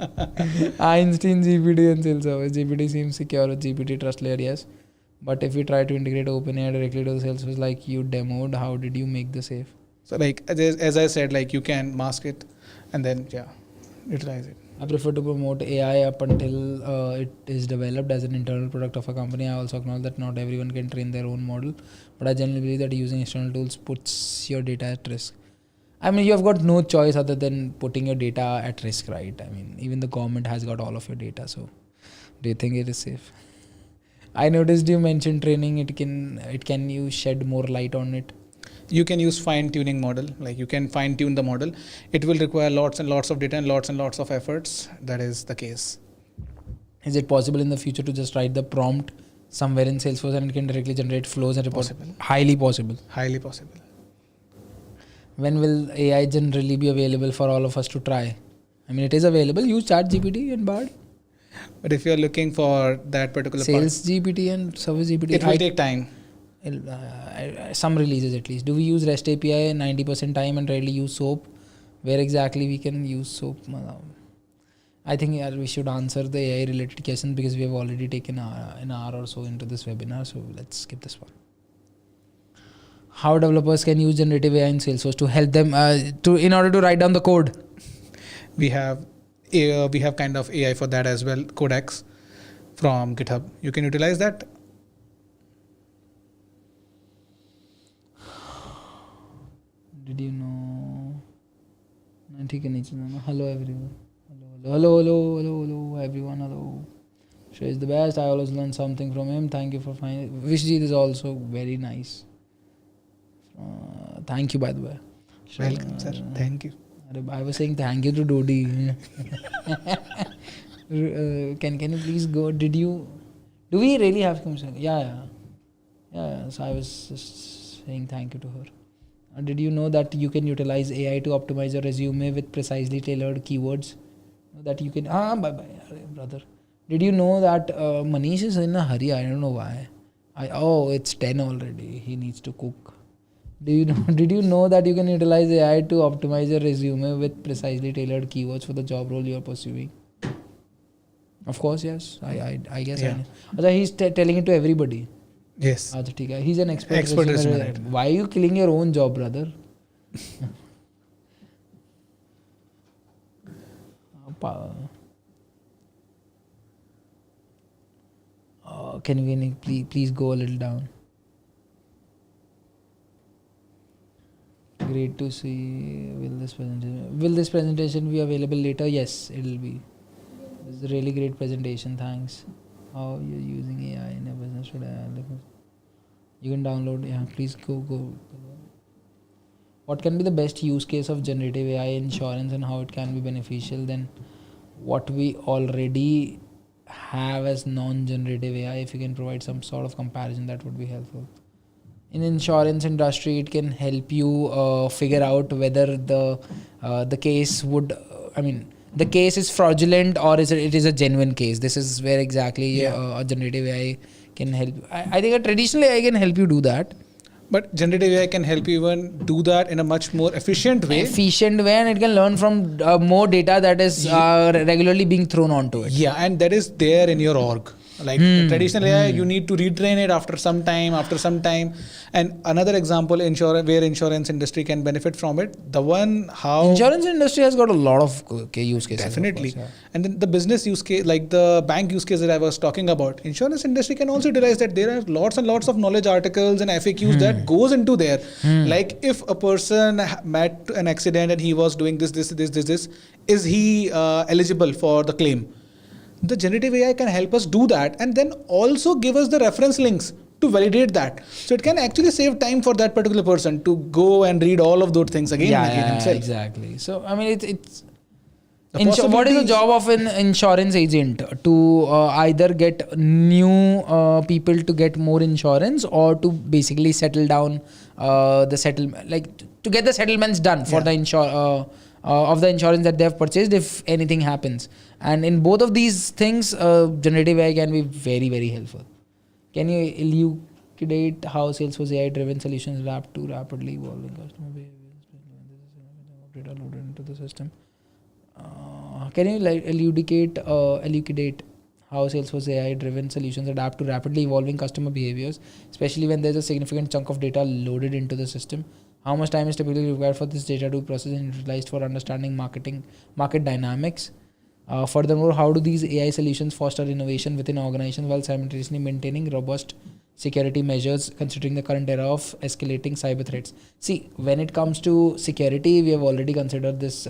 Einstein GPT and Salesforce. GPT seems secure with GPT trust layer, yes. But if you try to integrate OpenAI directly to the Salesforce like you demoed, how did you make the safe? So as I said, you can mask it and then utilize it. I prefer to promote AI up until it is developed as an internal product of a company. I also acknowledge that not everyone can train their own model, but I generally believe that using external tools puts your data at risk. You have got no choice other than putting your data at risk, right? Even the government has got all of your data. So, do you think it is safe? I noticed you mentioned training. Can you shed more light on it? You can use fine-tuning model. You can fine-tune the model. It will require lots and lots of data and lots of efforts. That is the case. Is it possible in the future to just write the prompt somewhere in Salesforce and it can directly generate flows and reports? Possible. Highly possible. Highly possible. When will AI generally be available for all of us to try? It is available. Use ChatGPT and Bard. But if you are looking for that particular Sales GPT and Service GPT, it will take time. Some releases at least. Do we use REST API 90% time and rarely use SOAP? Where exactly we can use SOAP? I think we should answer the AI related question because we have already taken an hour or so into this webinar. So let's skip this one. How developers can use generative AI in Salesforce to help them in order to write down the code? We have kind of AI for that as well. Codex from GitHub. You can utilize that. Did you know? Hello everyone. Hello everyone. Hello. Shay is the best. I always learn something from him. Thank you for finding. Vishjit is also very nice. Thank you, by the way. Welcome, sir. Thank you. I was saying thank you to Dodi. Can you please go? Do we really have to? Yeah. So I was just saying thank you to her. Did you know that you can utilize AI to optimize your resume with precisely tailored keywords? That you can... bye, brother. Did you know that Manish is in a hurry? I don't know why. It's 10 already. He needs to cook. Did you know that you can utilize AI to optimize your resume with precisely tailored keywords for the job role you are pursuing? Of course, yes. I guess. Yeah. He's telling it to everybody. Yes. He's an expert resume writer. Why are you killing your own job, brother? Can we please go a little down? Great to see. Will this presentation be available later? Yes, it'll be. This is a really great presentation. Thanks. How you're using AI in your business today? You can download. Yeah, please go. What can be the best use case of generative AI insurance and how it can be beneficial than what we already have as non-generative AI? If you can provide some sort of comparison, that would be helpful. In insurance industry, it can help you figure out whether the case would. The case is fraudulent or it is a genuine case. This is where exactly a generative AI can help. I think a traditional AI can help you do that. But generative AI can help you even do that in a much more efficient way. And it can learn from more data that is regularly being thrown onto it. Yeah, and that is there in your org. Like traditional AI, you need to retrain it after some time. And another example, where insurance industry can benefit from it. Insurance industry has got a lot of use cases. Definitely. Course, yeah. And then the business use case, like the bank use case that I was talking about, insurance industry can also realize that there are lots and lots of knowledge articles and FAQs that goes into there. Like if a person met an accident and he was doing this, is he eligible for the claim? The generative AI can help us do that and then also give us the reference links to validate that. So it can actually save time for that particular person to go and read all of those things again and again himself. Exactly. So, it's what is the job of an insurance agent? To either get new people to get more insurance or to basically settle down the settlement, like to get the settlements done for the of the insurance that they have purchased if anything happens. And in both of these things, generative AI can be very, very helpful. Can you elucidate how Salesforce AI-driven solutions adapt to rapidly evolving customer behaviors? Data loaded into the system. Can you elucidate how Salesforce AI-driven solutions adapt to rapidly evolving customer behaviors, especially when there's a significant chunk of data loaded into the system? How much time is typically required for this data to be processed and utilized for understanding market dynamics? Furthermore, how do these AI solutions foster innovation within organizations while simultaneously maintaining robust security measures considering the current era of escalating cyber threats? See, when it comes to security, we have already considered this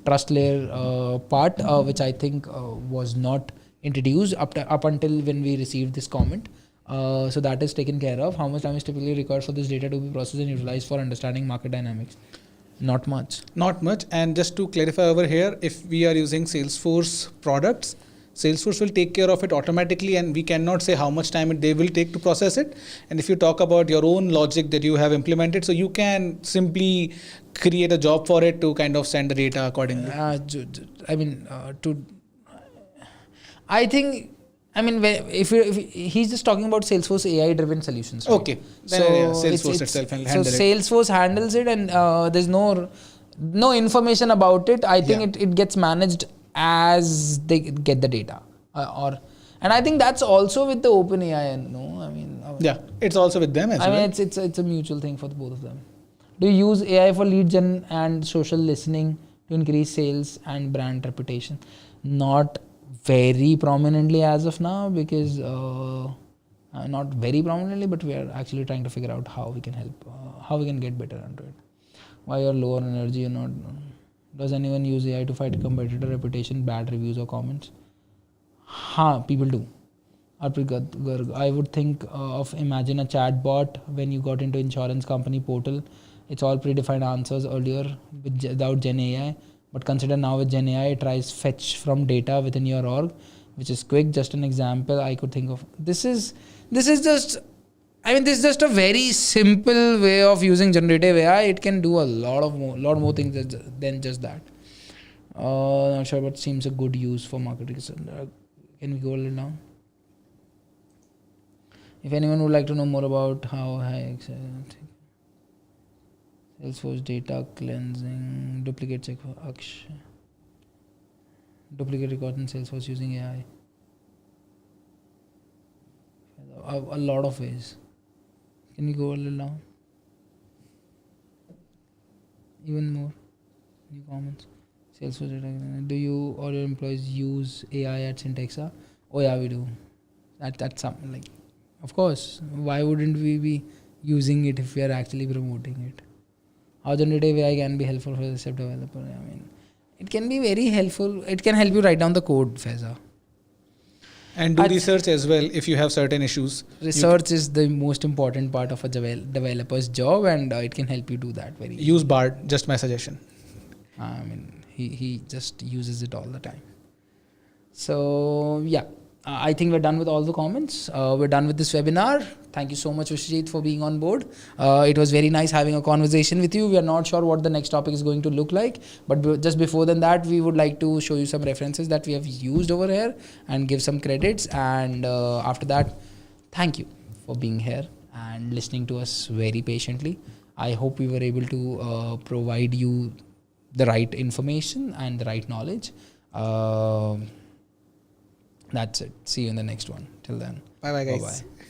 trust layer part, which I think was not introduced up until when we received this comment. So that is taken care of. How much time is typically required for this data to be processed and utilized for understanding market dynamics? Not much. And just to clarify over here, if we are using Salesforce products, Salesforce will take care of it automatically and we cannot say how much time they will take to process it. And if you talk about your own logic that you have implemented, so you can simply create a job for it to kind of send the data accordingly. If he's just talking about Salesforce AI-driven solutions, right? Okay. Salesforce itself handles it. Salesforce handles it, and there's no information about it. I think it gets managed as they get the data, and I think that's also with the OpenAI. No, it's also with them as well. It's a mutual thing for both of them. Do you use AI for lead gen and social listening to increase sales and brand reputation? Not very prominently as of now, because not very prominently, but we are actually trying to figure out how we can help, how we can get better under it. Why you're lower energy or not? Does anyone use AI to fight a competitor reputation, bad reviews or comments? People do. I would think imagine a chatbot when you got into insurance company portal. It's all predefined answers earlier without Gen AI. But consider now with Gen AI, it tries fetch from data within your org, which is quick. Just an example I could think of. This is just a very simple way of using generative AI. It can do a lot more things than just that. Not sure, but seems a good use for marketing. Can we go a little down? If anyone would like to know more about how Salesforce data cleansing, duplicate check for duplicate records in Salesforce using AI. A lot of ways. Can we go a little down? Even more. New comments. Salesforce data. Do you or your employees use AI at Syntexa? Oh yeah, we do. That's something like. Of course. Why wouldn't we be using it if we are actually promoting it? How generative AI can be helpful for the SEP developer? I mean, it can be very helpful. It can help you write down the code, Faiza. And do research as well if you have certain issues. Research is the most important part of a developer's job, and it can help you do that very easily. Use Bard, just my suggestion. I mean, he just uses it all the time. So, yeah. I think we're done with all the comments. We're done with this webinar. Thank you so much, Vishwajit, for being on board. It was very nice having a conversation with you. We are not sure what the next topic is going to look like, but just before that, we would like to show you some references that we have used over here and give some credits. And after that, thank you for being here and listening to us very patiently. I hope we were able to provide you the right information and the right knowledge. That's it. See you in the next one. Till then. Bye bye, guys. Bye-bye.